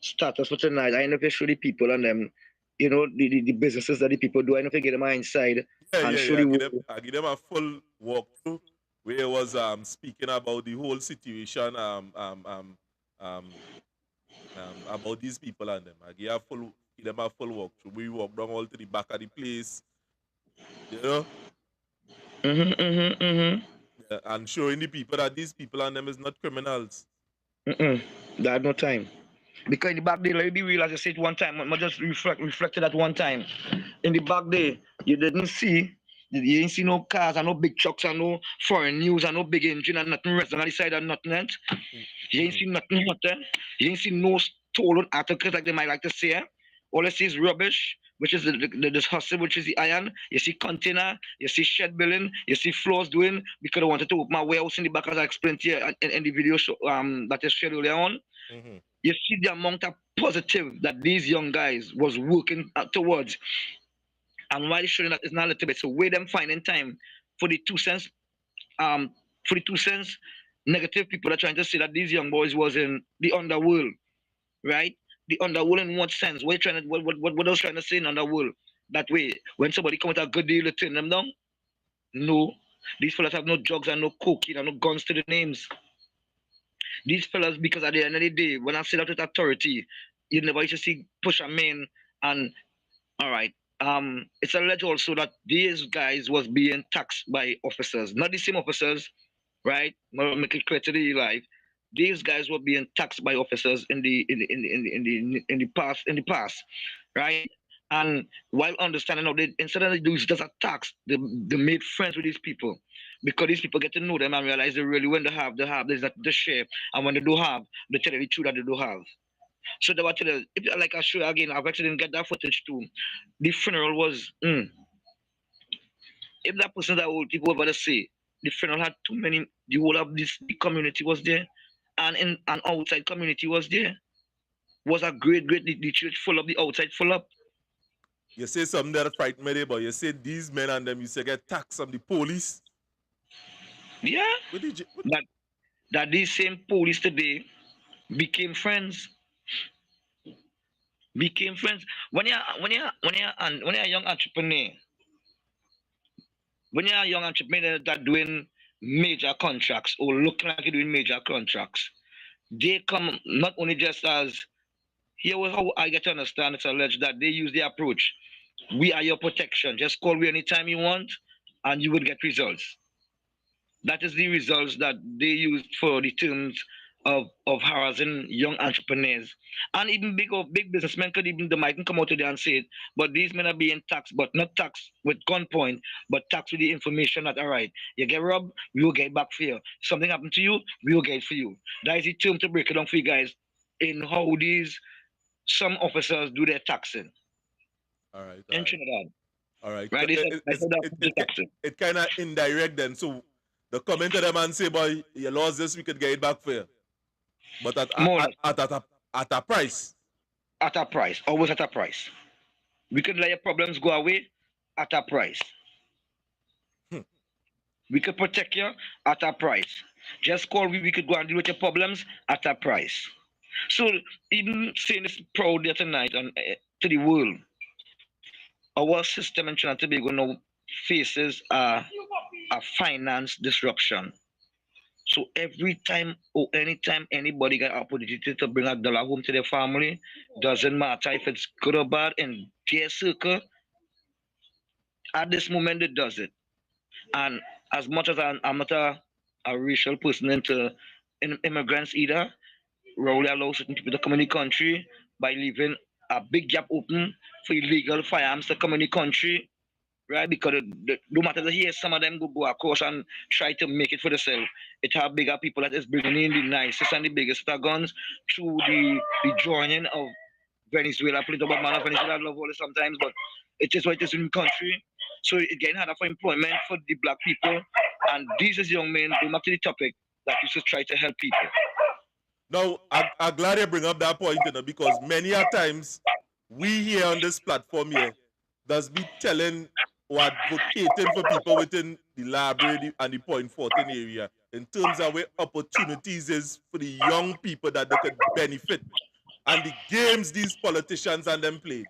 status for tonight, I don't know if you show the people and them, you know, the businesses that the people do. I don't know if you get them inside and show the I give them a full walkthrough where it was speaking about the whole situation about these people and them. I give them a full walkthrough. We walk down all to the back of the place, you know. Yeah, and showing the people that these people and them is not criminals. They had no time. Because in the back day, let me be real, as I said one time, I just reflected at one time. In the back day, you didn't see no cars and no big trucks and no foreign news and no big engine and nothing resting on the side and nothing else. You ain't see nothing nothing. You ain't see no stolen articles like they might like to say. All I see is rubbish, which is this hustle, which is the iron. You see container, you see shed building, you see floors doing, because I wanted to open my warehouse in the back, as I explained here in the video show, that is shared earlier on. You see the amount of positive that these young guys was working towards. And why they showing that it's not a little bit. So where them finding time for the 2 cents, negative people are trying to say that these young boys was in the underworld, right? The underworld in what sense? What I was trying to say in underworld? That way, when somebody come with a good deal, to turn them down? No. These fellas have no drugs and no cocaine and no guns to the names. These fellas, because at the end of the day, when I say that with authority, you never used to see push a man and all right. It's alleged also that these guys was being taxed by officers, not the same officers, right? Make it clear to the life. These guys were being taxed by officers in the past, right? And while understanding how they instead of doing just a tax, they made friends with these people because these people get to know them and realize they really when they have there's that the share, and when they do have, they tell you the truth that they do have. So they were telling, like I show again, I've actually didn't get that footage too. The funeral was, if that person that old people were to say, the funeral had too many, the whole of this the community was there, and in an outside community was there. Was a great, the church full up, the outside full up. You say something that frightened me, but you say these men and them used to get taxed from the police. Yeah. That these same police today became friends. Became friends. When you're a young entrepreneur, that are doing major contracts or looking like you're doing major contracts, they come not only just as here how I get to understand it's alleged that they use the approach. We are your protection. Just call me anytime you want and you will get results. That is the results that they use for the terms of harassing young entrepreneurs. And even big businessmen could even they mightn't come out today and say it, but these men are being taxed, but not taxed with gunpoint, but taxed with the information that all right, you get robbed, we will get back for you. Something happened to you, we will get it for you. That is the term to break it down for you guys in how these some officers do their taxing. All right. In Trinidad. All right. Right. It kind of indirect then. So the comment to them and say, boy, you lost this, we could get it back for you. But at a price. At a price. Always at a price. We could let your problems go away at a price. We could protect you at a price. Just call we could go and deal with your problems at a price. So even saying this proudly tonight and to the world, our system in Trinidad and Tobago now faces a finance disruption. So every time or anytime anybody got opportunity to bring $1 home to their family, doesn't matter if it's good or bad in their circle, at this moment it does it. And as much as I'm not a racial person into immigrants either, Rowley allows certain people to come in the country by leaving a big gap open for illegal firearms to come in the country, right? Because no matter the here, some of them go across and try to make it for themselves. It have bigger people that is bringing in the nicest and the biggest of guns through the joining of Venezuela. Play about man of Venezuela, I love all this sometimes, but it is what it is in the country. So it getting harder for employment for the black people. And these is young men, going back to the topic, that you should try to help people. Now, I'm glad you bring up that point, because many a times we here on this platform here does be telling or advocating for people within the library and the Point 14 area in terms of where opportunities is for the young people that they could benefit and the games these politicians and them play.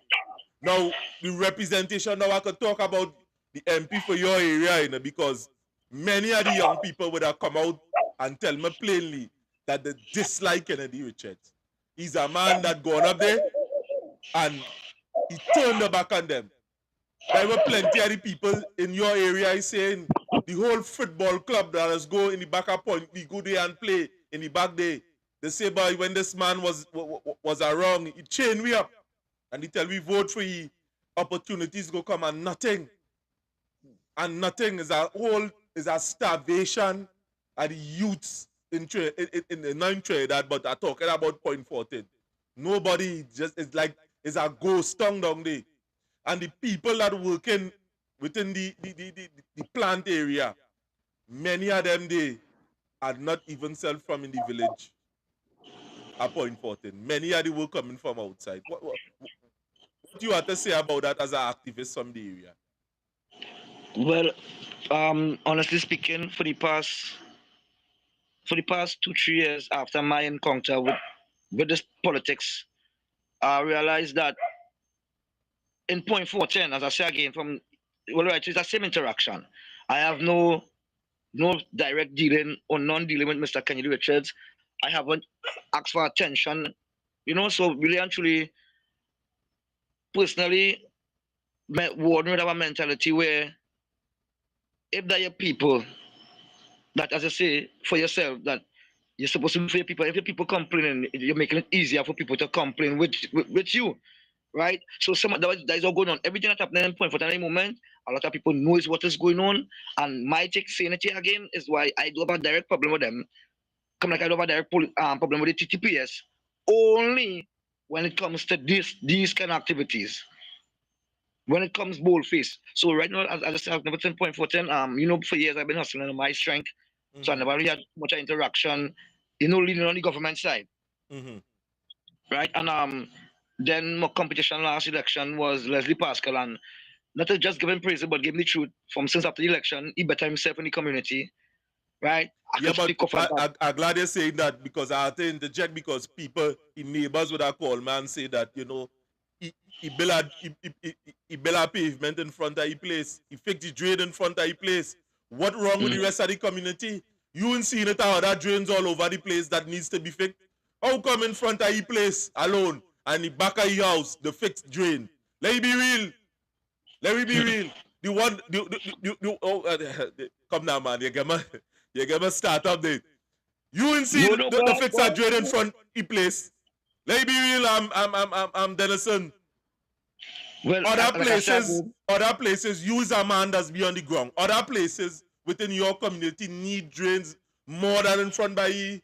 Now, the representation, now I could talk about the MP for your area, because many of the young people would have come out and tell me plainly that they dislike Kennedy Richards. He's a man that gone up there and he turned the back on them. There were plenty of the people in your area saying the whole football club that has go in the back of point, we go there and play in the back there. They say, boy, when this man was wrong, he chained we up. And he tell we vote for he, opportunities go come and nothing. And nothing is a starvation of the youths in non-Trinidad, but I'm talking about Point 14. Nobody just is like is a ghost town down there. And the people that working within the plant area, many of them they are not even self from in the village at Point 14. Many of them were coming from outside. What do you have to say about that as an activist from the area? Well, honestly speaking, for the past 2-3 years after my encounter with this politics, I realized that in Point 14, as I say again, it's the same interaction. I have no direct dealing or non-dealing with Mr. Kennedy Richards. I haven't asked for attention, so really and truly, personally, warden would have a mentality where if there are people that, as I say, for yourself, that you're supposed to be for your people, if your people complaining, you're making it easier for people to complain with you, right? So that is all going on. Everything that's happening in Point 14 at any moment, a lot of people knows what is going on, and my take saying it here again is why I do have a direct problem with them. Come like I do have a direct problem with the TTPS, only when it comes to these kind of activities. When it comes boldface. So right now, as I said, I've never seen Point 14. For years I've been hustling on my strength. Mm-hmm. So I never really had much interaction, leading on the government side. Mm-hmm. Right? And then my competition last election was Leslie Pascal, and not to just give him praise, but give him the truth. From since after the election, he better himself in the community. Right? I'm glad you're saying that, because I have to interject, because people, neighbors would have called me and say that, he built a pavement in front of his place. He fixed the drain in front of his place. What wrong with the rest of the community? You ain't seen it how that drains all over the place that needs to be fixed. How come in front of his place alone and the back of his house, the fixed drain? Let it be real. Let me be real. The one, come now, man. You get my start up there. You ain't seen the fixed drain in front of his place. Let it be real. I'm Denison. Well, other places use a man that's be on the ground. Other places within your community need drains more than in front by you.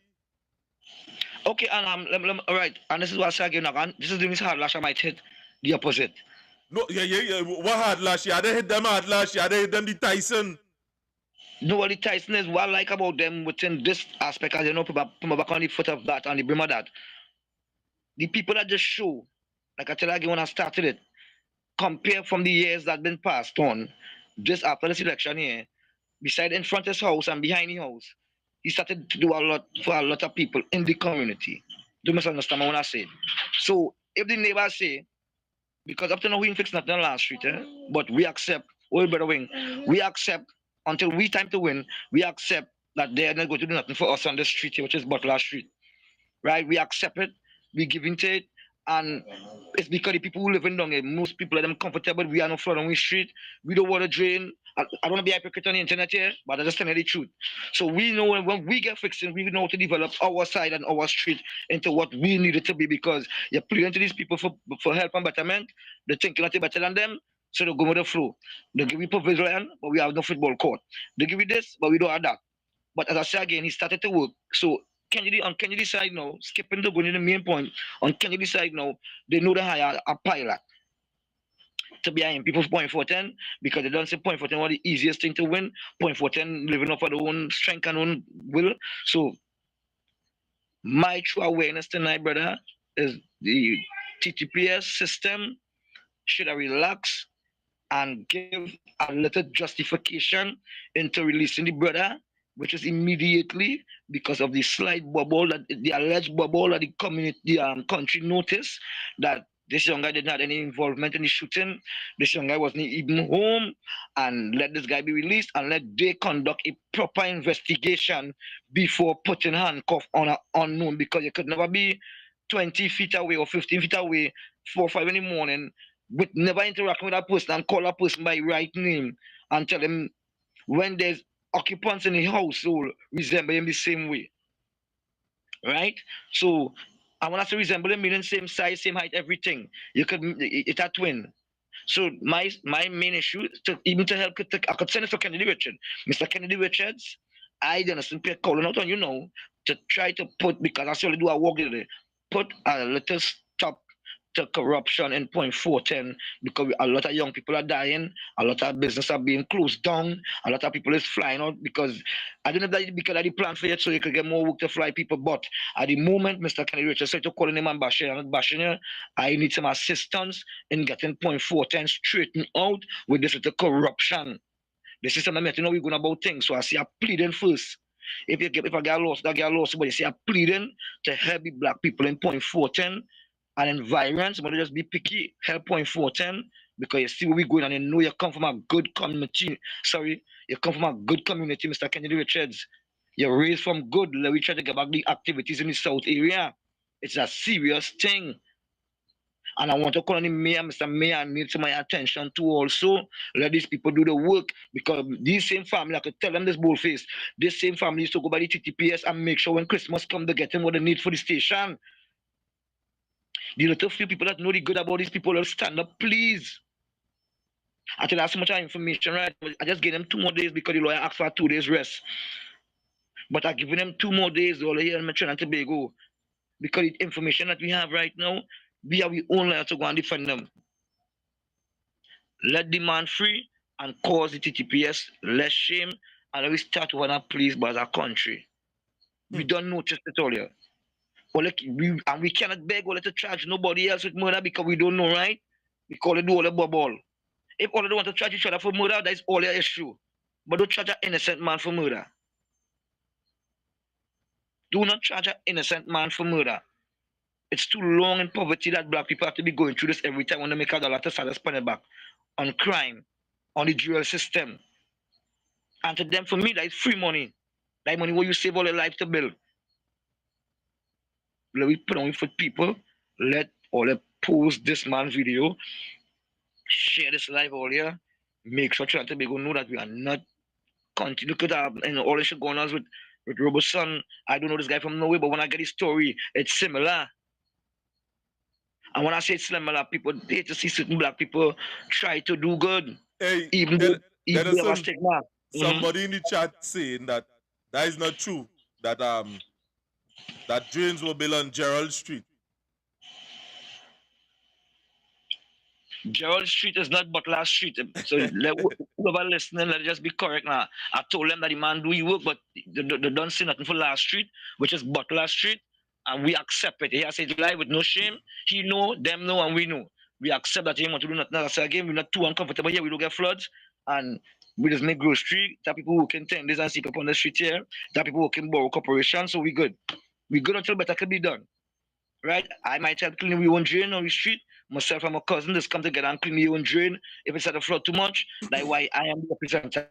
Okay, and all right, and this is what I say again. This is the hard lash I might hit the opposite. No, yeah. What hard lash? Yeah, they hit them hard lash. Yeah, they hit them the Tyson. No, what the Tyson is, what I like about them within this aspect, as put my back on the foot of that and the brim of that. The people that just show, like I tell you again when I started it, compare from the years that been passed on, just after this election here, beside in front of his house and behind his house, he started to do a lot for a lot of people in the community. Do you misunderstand what I say? So if the neighbors say, because up to now we ain't fixed nothing on last street, but we accept, brother Wing, we accept until we time to win, we accept that they're not going to do nothing for us on the street here, which is Butler Street. Right? We accept it, we give into it, and it's because the people who live in down here, most people are them comfortable. We are not flood on the street. We don't want to drain. I don't want to be hypocrite on the internet here, but I just tell you the truth. So we know when we get fixing, we know to develop our side and our street into what we need it to be, because you're pleading to these people for help and betterment. They're thinking that they're better than them. So they go with the flow. They give you pavilion, but we have no football court. They give you this, but we don't have that. But as I say again, he started to work. So Kennedy side now, skipping the going to the main point, on Kennedy side now, they know to hire a pilot to be in people's point for 10, because they don't say point for 10 was the easiest thing to win. Point for 10 living up for their own strength and own will. So my true awareness tonight, brother, is the TTPS system should have relaxed and give a little justification into releasing the brother, which is immediately because of the slight bubble, that the alleged bubble that the community, the country noticed that this young guy didn't have any involvement in the shooting. This young guy wasn't even home, and let this guy be released and let they conduct a proper investigation before putting handcuff on an unknown, because you could never be 20 feet away or 15 feet away, 4 or 5 in the morning, with never interacting with that person and call that person by right name and tell him when there's occupants in the household resemble him the same way. Right? So I want us to resemble him, meaning same size, same height, everything. You could it's a twin. So my main issue to even to help I could send it to Kennedy Richards. Mr. Kennedy Richards, I understand people calling out on you know to try to put, because I saw you do a work today, put a little stop to corruption in point 410, because a lot of young people are dying, a lot of business are being closed down, a lot of people is flying out, because I don't know that because of the plan for it so you could get more work to fly people, but at the moment Mr. Kennedy Richards said to calling him and bashing, I'm not bashing you, I need some assistance in getting point 410 straightened out with this little corruption. The system I'm we're going about things, so I see a pleading first. If I get lost, I get lost, but you see a pleading to help the black people in point 410 and environments, but just be picky, help point 410, because you see where we're going and you know you come from a good community. Sorry, you come from a good community, Mr. Kennedy Richards. You're raised from good. Let me try to get back the activities in the South area. It's a serious thing. And I want to call on the mayor, Mr. Mayor, and need some my attention to also let these people do the work, because these same family, I could tell them this boldface, this same family used to go by the TTPS and make sure when Christmas come, they get them what they need for the station. The little few people that know the good about these people will stand up, please. I tell you so much information, right? I just gave them 2 more days because the lawyer asked for 2 days rest. But I giving them 2 more days all here in Trinidad and Tobago, because the information that we have right now, we have our own lawyer to go and defend them. Let the man free and cause the TTPS less shame, and let we start with a police by our country. We don't notice it all here. We cannot beg or to charge nobody else with murder because we don't know, right? We call it all a bubble. If all of them want to charge each other for murder, that is all their issue. But don't charge an innocent man for murder. Do not charge an innocent man for murder. It's too long in poverty that black people have to be going through this every time when they make a dollar to start spending back on crime, on the jewel system. And to them, for me, that is free money. That money where you save all your life to build. Let me put on for people. Let post this man's video. Share this live all here. Make sure Trinidad and Tobago know that we are not continue. Look at all this shit going on with Robertson. I don't know this guy from nowhere, but when I get his story, it's similar. And when I say it's similar, people hate to see certain black people try to do good. Hey, even though they have a stigma. Somebody in the chat saying that is not true. That that drains will build on Gerald Street. Gerald Street is not Butler Street. So whoever listening, let it just be correct now. I told them that the man do his work, but they don't say nothing for last street, which is Butler Street, and we accept it. He has said lie with no shame. He know, them know, and we know. We accept that he want to do nothing. So again, we're not too uncomfortable here. We don't get floods, and we just make grocery. That people who can tend this and sleep up on the street here. That people who can borrow corporation. So we good. We good until better can be done. Right? I might help clean your own drain on the street. Myself and my cousin just come together and clean your own drain. If it's at the flood too much, that's why I am the representative.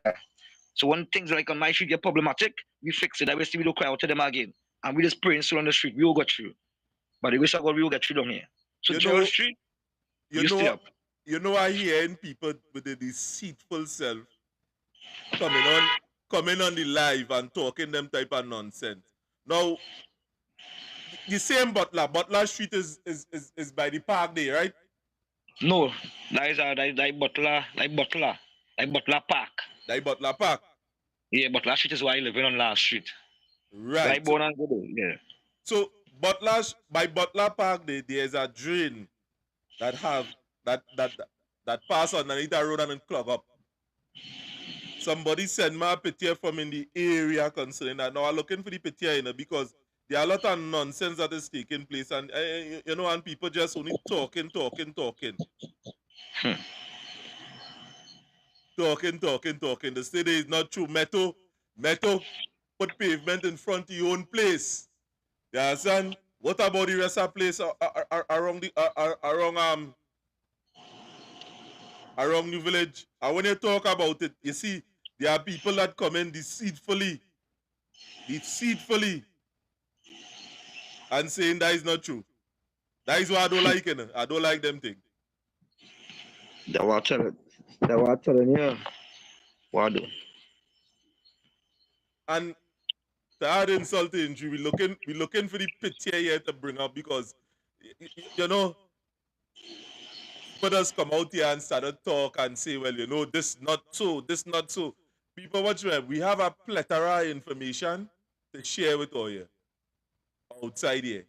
So when things like on my street get problematic, we fix it. I wish we don't cry out to them again. And we just pray and still on the street. We all got through. But the wish of God, we will get through down here. So You Gerald know, Street, you you stay know, up. you know, I hearing people with a deceitful self coming on the live and talking them type of nonsense. Now, the same Butler Street is by the park there, right? No, that is Butler Park. Like Butler Park. Yeah, Butler Street is why I live on last street. Right. Right, born and good. Yeah. So by Butler Park, there's a drain that have that pass underneath the road and then clog up. Somebody send me a picture from in the area concerning that. Now I'm looking for the picture, because there are a lot of nonsense that is taking place, and and people just only talking. Talking. The state is not true. Meto put pavement in front of your own place. You understand? What about the rest of the place around New Village? And when you talk about it, you see, there are people that come in deceitfully, and saying that is not true. That is what I don't like, I don't like them things. That what I'm telling you. What do? And to add insult to injury, we looking for the picture here to bring up, because people just come out here and start to talk and say, well, this not so. People, watch me. We have a plethora of information to share with all you outside here.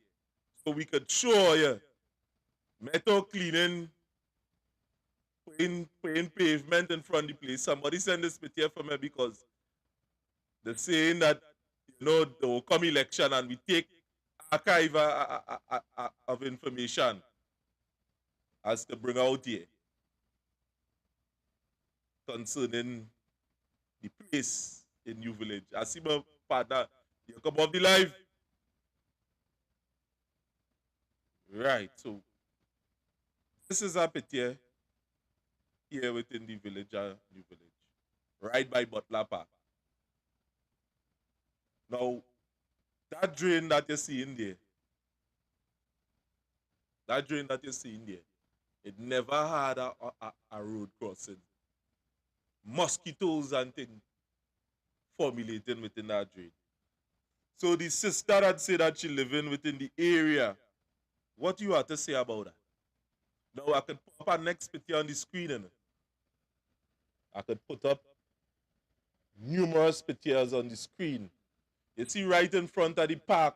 So we could show you metal cleaning, putting pavement in front of the place. Somebody send this picture for me, because they're saying that there will come election and we take archive of information as to bring out here concerning the place in New Village. I see my partner, you come off the live. Right, so this is a picture here within the village, New Village, right by Butler Park. Now, that drain that you see in there, it never had a road crossing. Mosquitoes and things formulating within that drain. So the sister that said that she living within the area, what do you have to say about that? Now I could pop a next picture on the screen. I could put up numerous pictures on the screen. You see right in front of the park.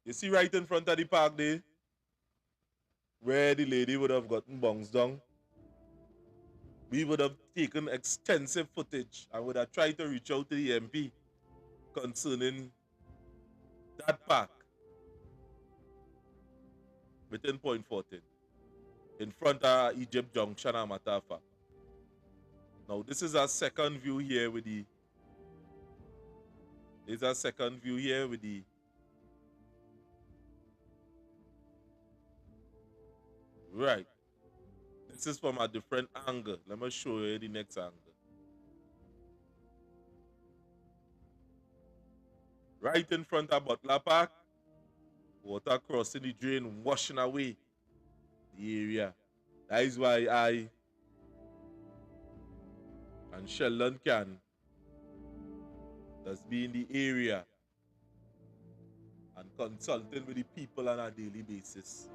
There, where the lady would have gotten bounced down. We would have taken extensive footage and would have tried to reach out to the MP concerning that park within Point 14, in front of Egypt Junction and matter of fact. Now this is our second view here with the right. This is from a different angle. Let me show you the next angle. Right in front of Butler Park, water crossing the drain, washing away the area. That is why I and Sheldon can just be in the area and consulting with the people on a daily basis.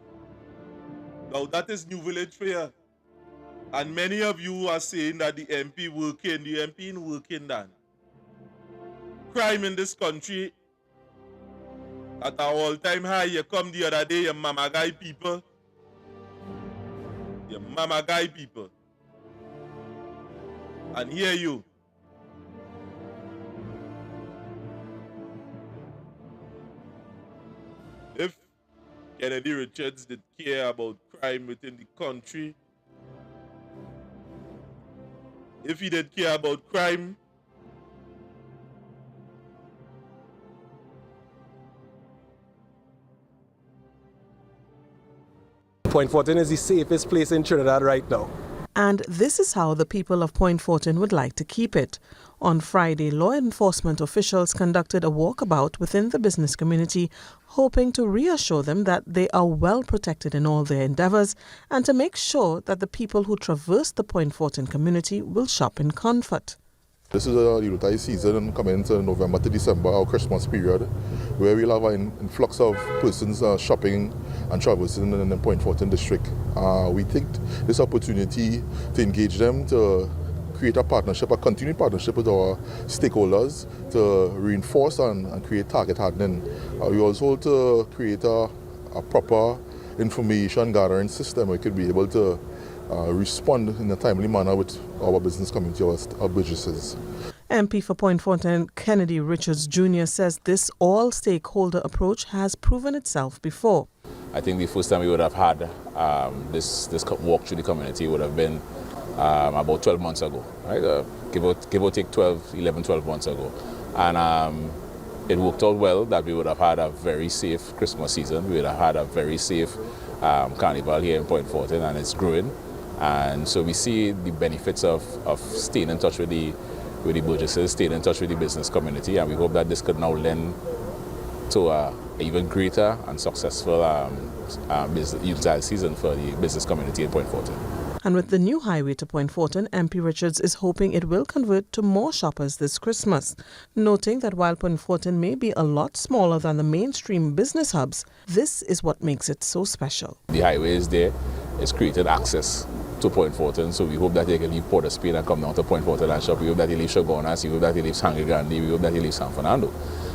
Now that is New Village for you. And many of you are saying that the MP ain't working then. Crime in this country at an all-time high. You come the other day, your mama guy people. And here you. If Kennedy Richards did care about crime within the country, if he did care about crime, Point 14 is the safest place in Trinidad right now. And this is how the people of Point Fortin would like to keep it. On Friday, law enforcement officials conducted a walkabout within the business community, hoping to reassure them that they are well protected in all their endeavors and to make sure that the people who traverse the Point Fortin community will shop in comfort. This is a Yuletide season coming into November to December, our Christmas period, where we'll have an influx of persons shopping and traversing in the Point Fortin district. We take this opportunity to engage them, to create a partnership, a continued partnership with our stakeholders to reinforce and create target hardening. We also want to create a proper information gathering system where we could be able to respond in a timely manner with our business community, our businesses. MP for Point Fortin Kennedy Richards Jr. says this all-stakeholder approach has proven itself before. I think the first time we would have had this walk through the community would have been about 12 months ago, right? Give or take 12 months ago. And it worked out well that we would have had a very safe Christmas season. We would have had a very safe carnival here in Point Fortin, and it's growing. And so we see the benefits of staying in touch with the businesses, staying in touch with the business community, and we hope that this could now lend to an even greater and successful Yuletide season for the business community in Point Fortin. And with the new highway to Point Fortin, MP Richards is hoping it will convert to more shoppers this Christmas, noting that while Point Fortin may be a lot smaller than the mainstream business hubs, this is what makes it so special. The highway is there, it's created access to Point Fortin, so we hope that they can leave Port of Spain and come down to Point Fortin and shop. We hope that they leave Chagonas, we hope that they leave Sangre Grande, we hope that they leave San Fernando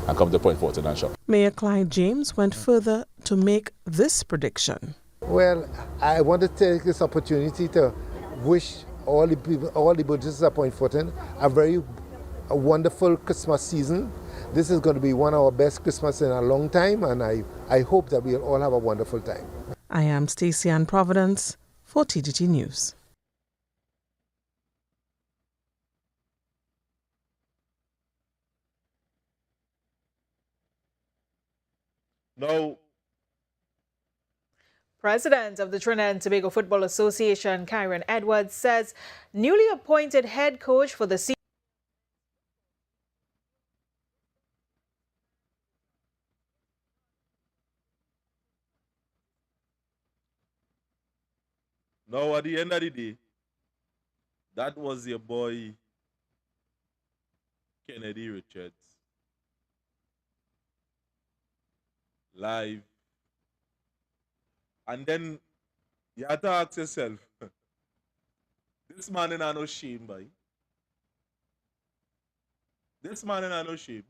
and come to Point Fortin and shop. Mayor Clyde James went further to make this prediction. Well, I want to take this opportunity to wish all the people, all the businesses at Point Fortin a wonderful Christmas season. This is going to be one of our best Christmas in a long time, and I hope that we'll all have a wonderful time. I am Stacey Ann Providence for TGT News. Now, President of the Trinidad and Tobago Football Association, Kyron Edwards, says newly appointed head coach for the now at the end of the day, that was your boy Kennedy Richards live. And then you have to ask yourself, this man ain't no shame, boy. This man ain't no shame.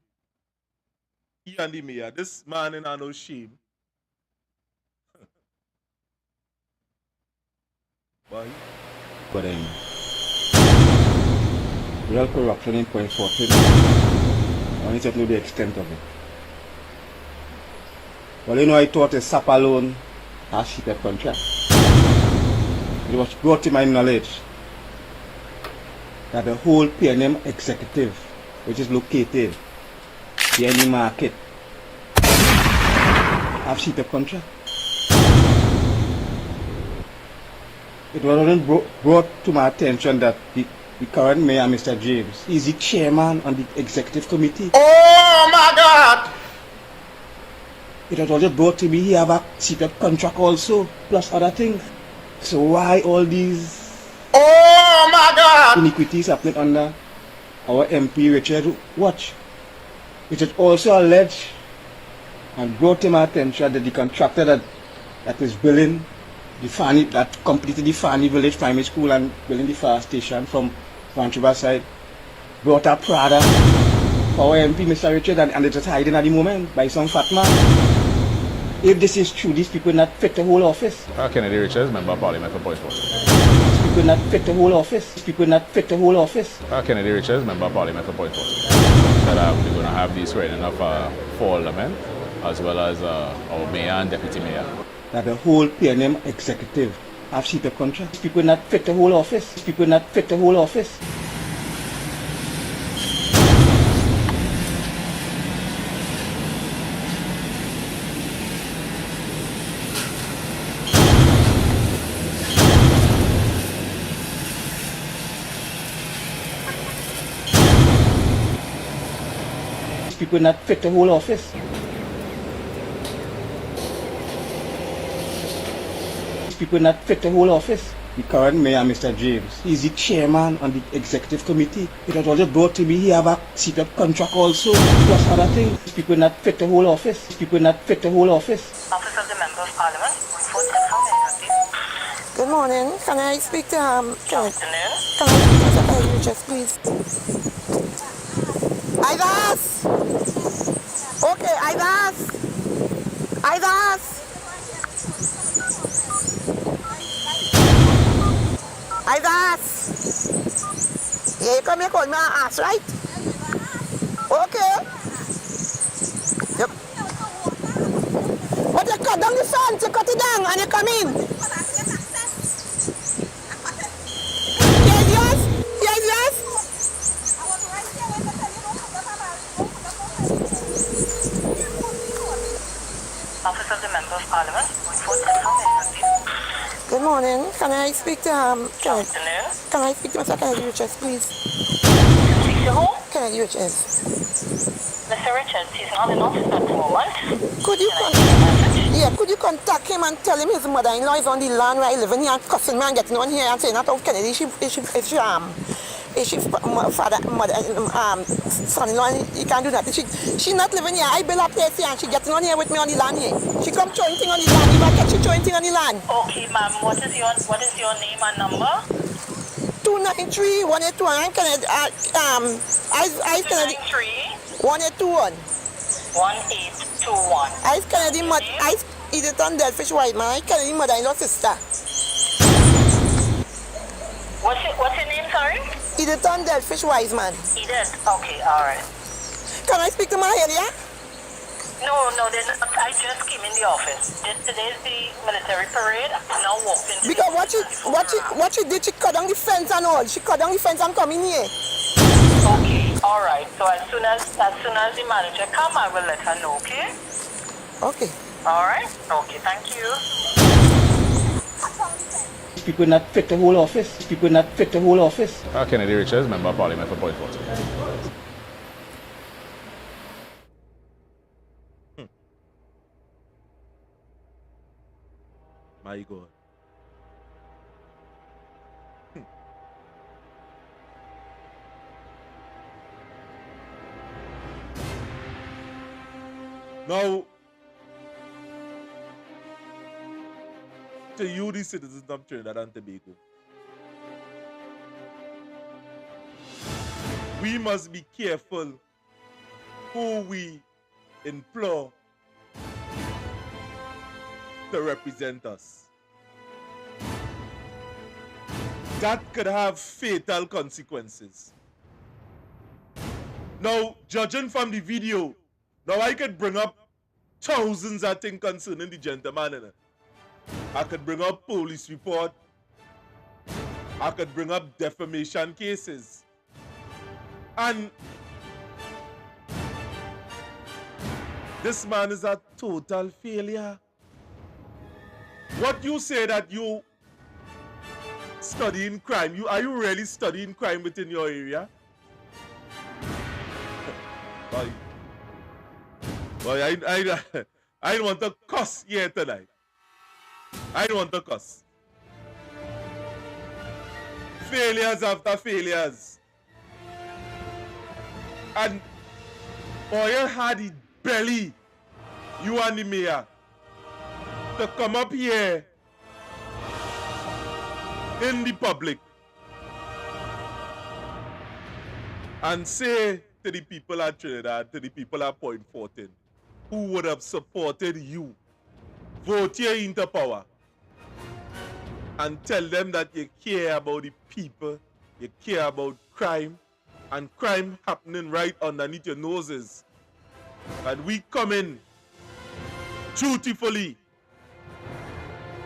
He and the mayor, this man ain't no shame. Boy. But real corruption in Point Fortin, I need to know the extent of it. Well, you know, I thought a SAP alone has shipped contract. It was brought to my knowledge that the whole PNM executive, which is located here in the market, have shipped contract. It was only brought to my attention that the current mayor, Mr. James, is the chairman on the executive committee. Oh my God! It was also brought to me he have a secret contract also, plus other things. So why all these iniquities happening under our MP Richard watch? It is also alleged and brought to my attention that the contractor that is building that completed the Fanny Village Primary School and building the fire station from Vancouver side brought a Prada for our MP, Mr. Richard, and it is hiding at the moment by some fat man. If this is true, these people not fit the whole office. Kennedy Richards, Member of Parliament for Point Fortin. These people not fit the whole office. These people not fit the whole office. Kennedy Richards, Member of Parliament for Point Fortin. That we're going to have these swearing of four aldermen, as well as our mayor and deputy mayor. That the whole PNM executive have shipped contract. These people not fit the whole office. These people not fit the whole office. people not fit to hold office. These people not fit to hold office. The current mayor, Mr. James, he's the chairman on the executive committee. It was also brought to me, he have a seated contract also, plus other things. These people not fit to hold office. These people not fit to hold office. Office of the Member of Parliament, report and how may I help you? Good morning. Can I speak to can I speak to Mr. please? Idas! Okay, Idas! Idas! Idas! Yeah, you come here, call me and ask, right? Okay. Yep. But you cut down the fence, you cut it down and you come in. Yes. Office of the Member of Parliament, report and how may I help you? Good morning. Can I speak to can I speak to Mr. Kennedy Richards, please? Speak to who? Kennedy Richards. Mr. Richards, he's not in office at the moment. Could you contact him and tell him his mother-in-law is on the land where I live in here and cussing me and getting on here and saying that of Kennedy, is she father, mother, son-in-law, he can't do that. She not living here. I build a place here and she getting on here with me on the land here. She come throwing thing on the land. If I catch she throwing thing on the land. Okay, ma'am. What is your name and number? 293-1821. Kennedy. I Kennedy. 1821. 1821. I Kennedy. I Edith and Delfish Whiteman. I Kennedy mother-in-law sister. What's your name, sorry? Edith and Delfish Wiseman. Edith. Okay, all right. Can I speak to Mahalia? No, they're not. I just came in the office. Today's the military parade. I'm now walking. Because what she did, she cut down the fence and all. She cut down the fence and come in here. Okay, all right. So as soon as the manager come, I will let her know. Okay. Okay. All right. Okay. Thank you. People not fit to hold office. People not fit to hold office. Kennedy Richards, Member of Parliament for Point 40. My God. Now, to you, the citizens of Trinidad and Tobago, we must be careful who we employ to represent us. That could have fatal consequences. Now, judging from the video, now I could bring up thousands of things concerning the gentleman. I could bring up police report. I could bring up defamation cases. And this man is a total failure. What you say that you studying crime, are you really studying crime within your area? Boy, I don't want to cuss here tonight. I don't want to cuss. Failures after failures. And boy, you had the belly, you and the mayor, to come up here in the public and say to the people at Trinidad, to the people at Point 14, who would have supported you, vote you into power, and tell them that you care about the people, you care about crime, and crime happening right underneath your noses. And we come in dutifully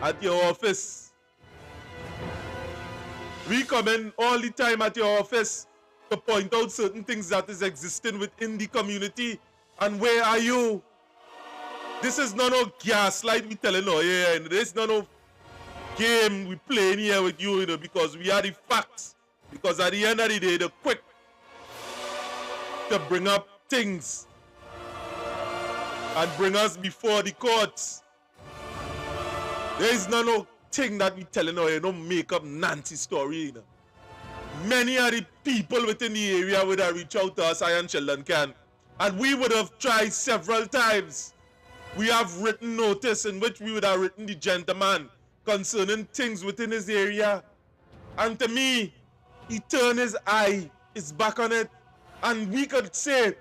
at your office. We come in all the time at your office to point out certain things that is existing within the community. And where are you? This is not no gaslight we telling you, yeah, and this is not no game we playing here with you, because we are the facts. Because at the end of the day, they're quick to bring up things and bring us before the courts. There is no thing that we telling you, no make up Nancy story. You know. Many of the people within the area would have reached out to us, I and Sheldon can, and we would have tried several times. We have written notice in which we would have written the gentleman concerning things within his area. And to me, he turned his back on it. And we could say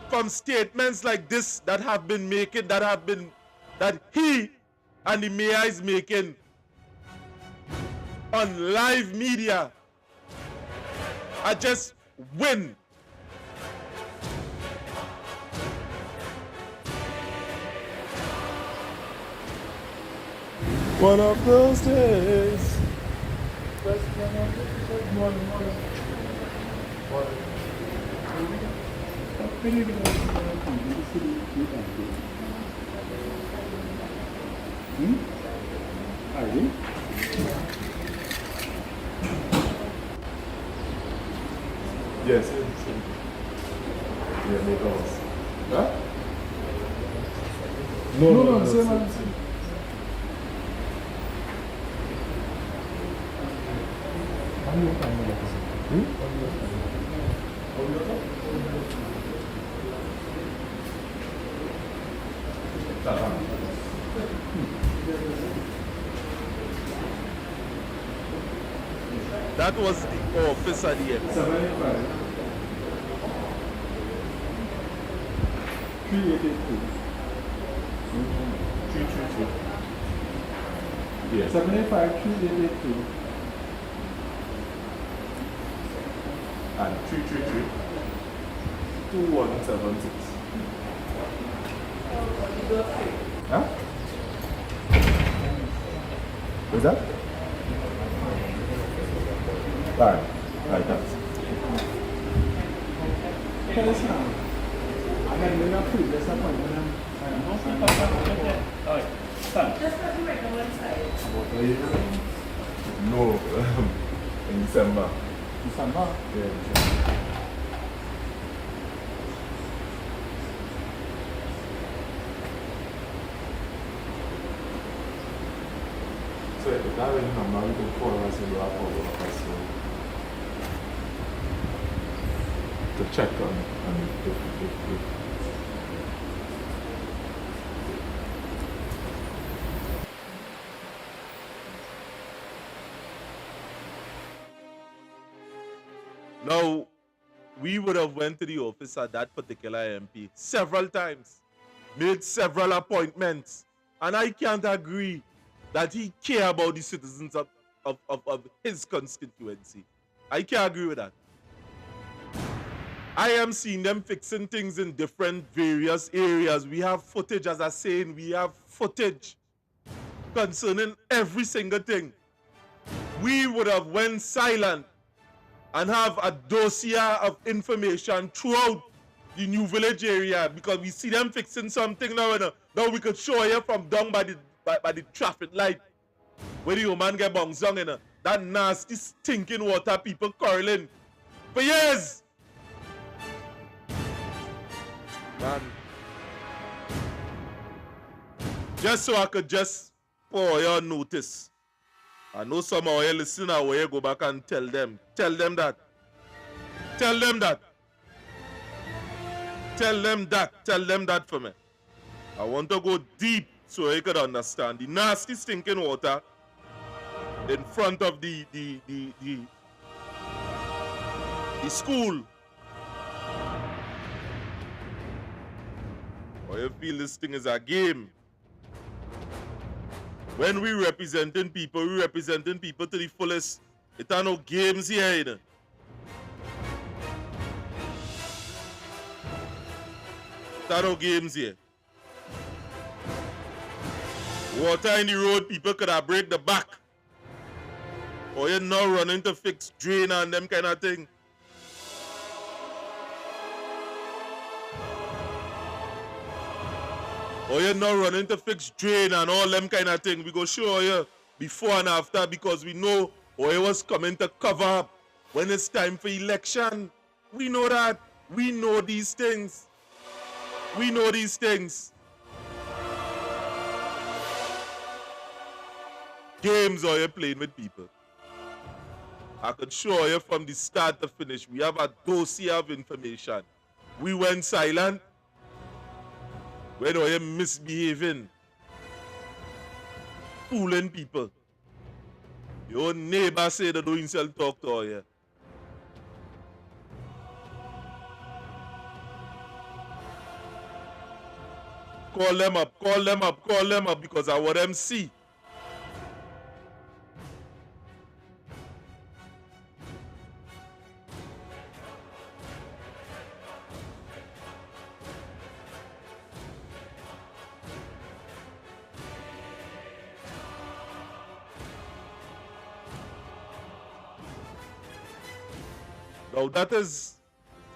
from statements like this that have been making, that he and the mayor is making on live media, I just win. One of those days. Yes. Yeah, make us. Huh? No, same. That was the office at the end. 75. 382. 332. Yeah. 75, 382. And 333. 2176. Huh? What's that? Alright, thanks. No, in December. December? Yeah, December. So if that really number, we can call us and do our follow-up as well. To check on if Now, we would have went to the office of that particular MP several times, made several appointments, and I can't agree that he care about the citizens of his constituency. I can't agree with that. I am seeing them fixing things in different various areas. We have footage, as I saying, we have footage concerning every single thing. We would have went silent and have a dossier of information throughout the New Village area because we see them fixing something now. Now we could show you from down by the traffic light where the woman get bounced down in that nasty stinking water people quarreling for years. Man. Just so I could just pour your notice. I know some of you listeners where you go back and tell them that. Tell them that. Tell them that for me. I want to go deep so you could understand the nasty stinking water in front of the school. Or you feel this thing is a game. When we representing people to the fullest. It are no games here, you know. It are no games here. Water in the road, people could have break the back. Or you're not running to fix drain and them kind of thing. Or you're not running to fix drain and all them kind of thing. We go show you before and after because we know or you was coming to cover up when it's time for election. We know that. We know these things. We know these things. games or you're playing with people. I can show you from the start to finish. We have a dossier of information. We went silent when you're misbehaving, fooling people. Your neighbor say they don't sell talk to you. Call them up because I want them see. Now that is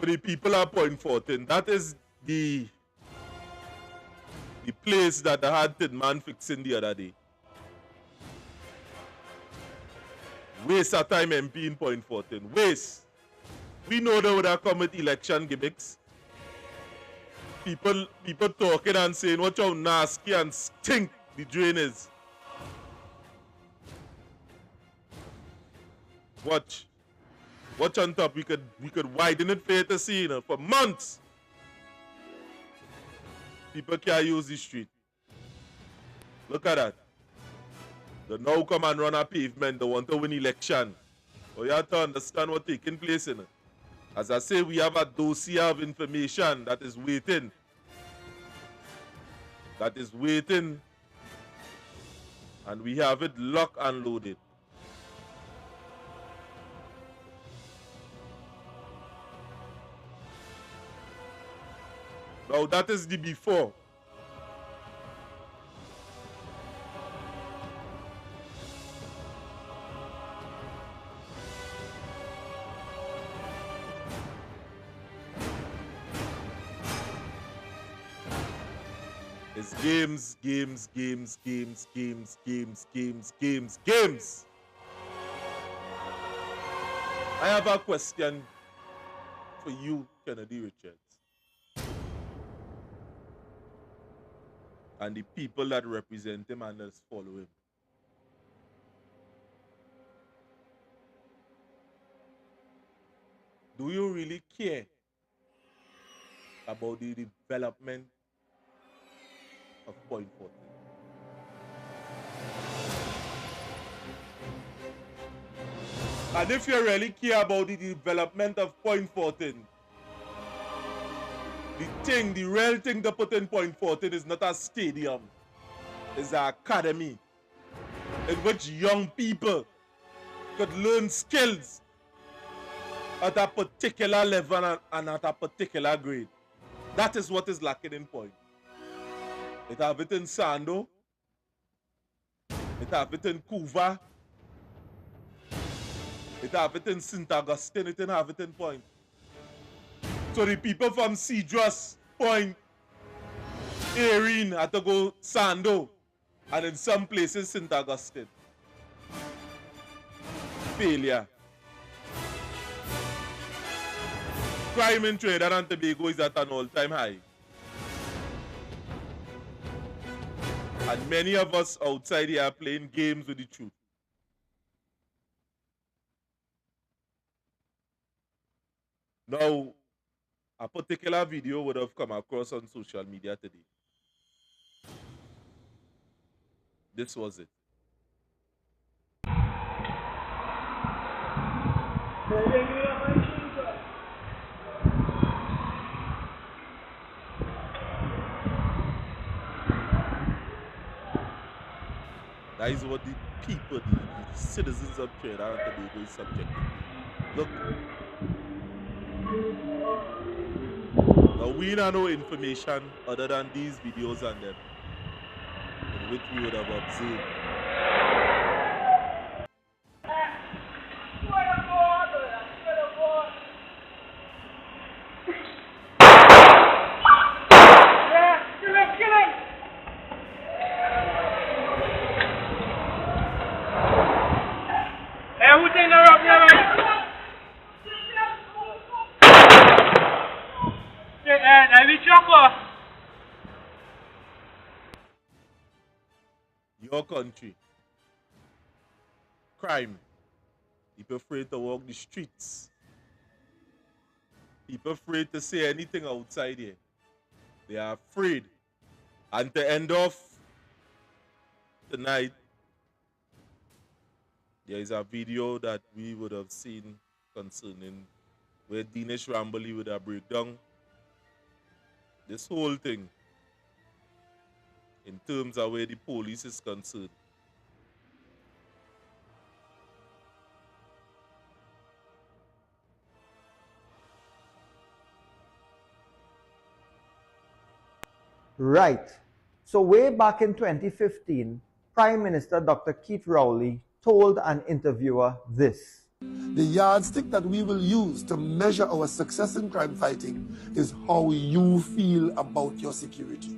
for the people at Point 14. That is the place that I had Tin Man fixing the other day. Waste of time MP in Point 14. Waste. We know they would have come with election gimmicks. People talking and saying watch how nasty and stink the drain is. Watch on top. We could widen it for you to see, you know, for months. People can't use the street. Look at that. They now come and run a pavement. They want to win election. But you have to understand what's taking place in it. As I say, we have a dossier of information that is waiting. That is waiting. And we have it locked and loaded. Now that is the before. It's games. I have a question for you, Kennedy Richards. And the people that represent him and that follow him. Do you really care about the development of Point 14? And if you really care about the development of Point 14, the real thing to put in Point 14 is not a stadium. It's an academy in which young people could learn skills at a particular level and at a particular grade. That is what is lacking in Point. It have it in Sando. It have it in Couva. It have it in St. Augustine. It didn't have it in Point. So the people from Cedros, Point, Erin had to go Sando. And in some places, St. Augustine. Failure. Crime in Trinidad and Tobago is at an all-time high. And many of us outside here are playing games with the truth. Now, a particular video would have come across on social media today. This was it. That is what the people, the citizens of Trinidad and Tobago is subjected to. Look. Now we don't know information other than these videos and them, in which we would have observed. Your country, crime. People afraid to walk the streets. People afraid to say anything outside here. They are afraid. And to end off tonight, there is a video that we would have seen concerning where Dinesh Rambali would have break down this whole thing in terms of where the police is concerned. Right. So way back in 2015, Prime Minister Dr. Keith Rowley told an interviewer this. The yardstick that we will use to measure our success in crime fighting is how you feel about your security.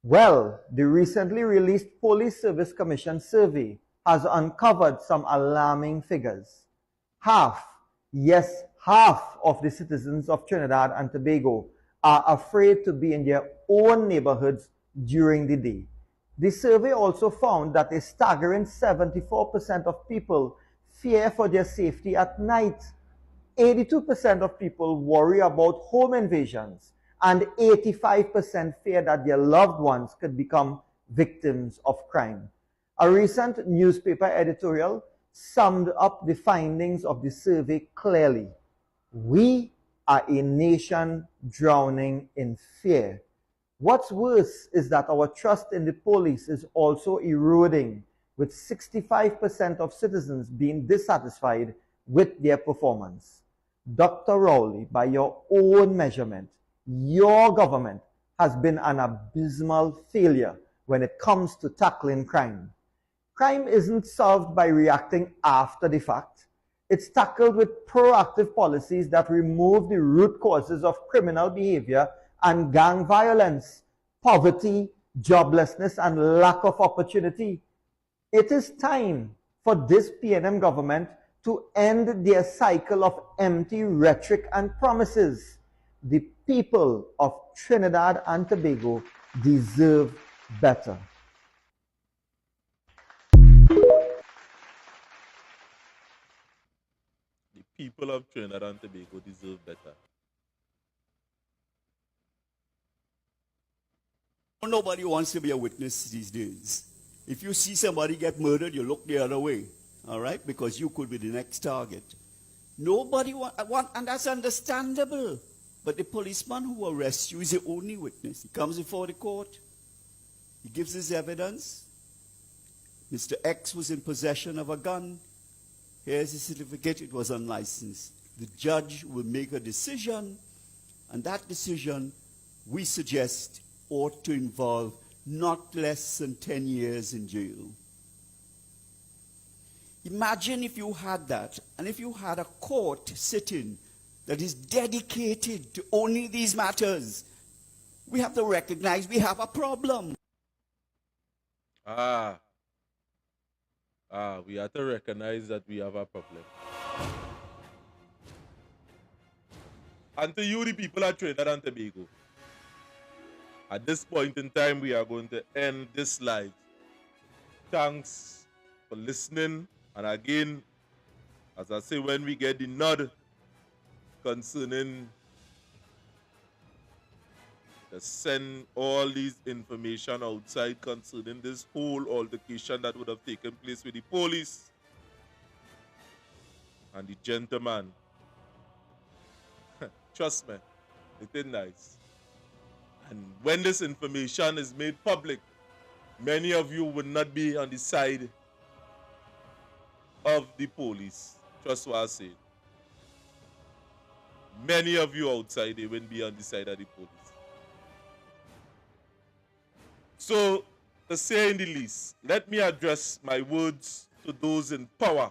Well, the recently released Police Service Commission survey has uncovered some alarming figures. Half, yes, half of the citizens of Trinidad and Tobago are afraid to be in their own neighborhoods during the day. The survey also found that a staggering 74% of people fear for their safety at night. 82% of people worry about home invasions, and 85% fear that their loved ones could become victims of crime. A recent newspaper editorial summed up the findings of the survey clearly. We are a nation drowning in fear. What's worse is that our trust in the police is also eroding, with 65% of citizens being dissatisfied with their performance. Dr. Rowley, by your own measurement, your government has been an abysmal failure when it comes to tackling crime. Crime isn't solved by reacting after the fact. It's tackled with proactive policies that remove the root causes of criminal behavior and gang violence, poverty, joblessness, and lack of opportunity. It is time for this PNM government to end their cycle of empty rhetoric and promises. The people of Trinidad and Tobago deserve better. The people of Trinidad and Tobago deserve better. Nobody wants to be a witness these days. If you see somebody get murdered, you look the other way, all right? Because you could be the next target. Nobody want, and that's understandable. But the policeman who arrests you is the only witness. He comes before the court. He gives his evidence. Mr. X was in possession of a gun. Here's the certificate. It was unlicensed. The judge will make a decision, and that decision, we suggest, ought to involve not less than 10 years in jail. Imagine if you had that, and if you had a court sitting that is dedicated to only these matters. We have to recognize we have a problem. We have to recognize that we have a problem. And to you, the people of Trinidad and Tobago, at this point in time, we are going to end this live. Thanks for listening. And again, as I say, when we get the nod concerning to send all these information outside concerning this whole altercation that would have taken place with the police and the gentleman. Trust me, it is nice. And when this information is made public, many of you would not be on the side of the police. Trust what I say. Many of you outside, they won't be on the side of the police. So, to say in the least, let me address my words to those in power.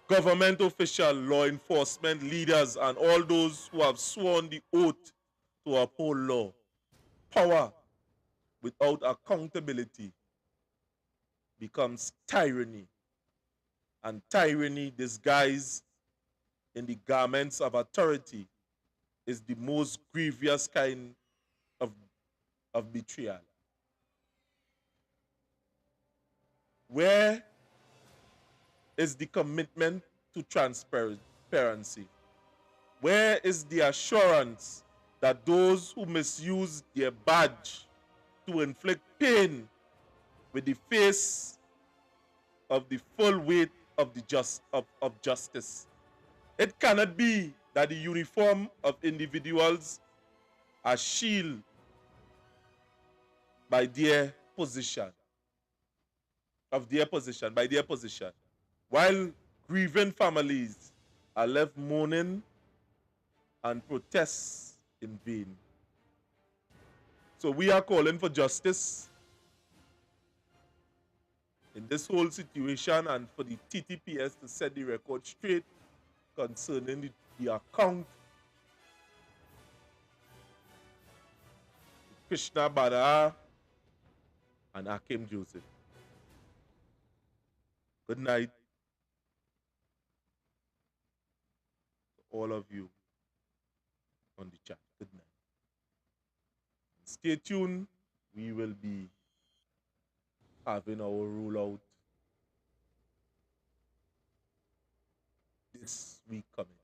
Government official, law enforcement leaders, and all those who have sworn the oath to uphold law. Power without accountability becomes tyranny. And tyranny disguised in the garments of authority is the most grievous kind of betrayal. Where is the commitment to transparency? Where is the assurance that those who misuse their badge to inflict pain with the face of the full weight of the justice? It cannot be that the uniform of individuals are shielded by their position, while grieving families are left mourning and protest in vain. So we are calling for justice in this whole situation and for the TTPS to set the record straight concerning the account Krishna Bada and Akim Joseph. Good night to all of you on the chat. Good night. Stay tuned. We will be having our rollout this week coming.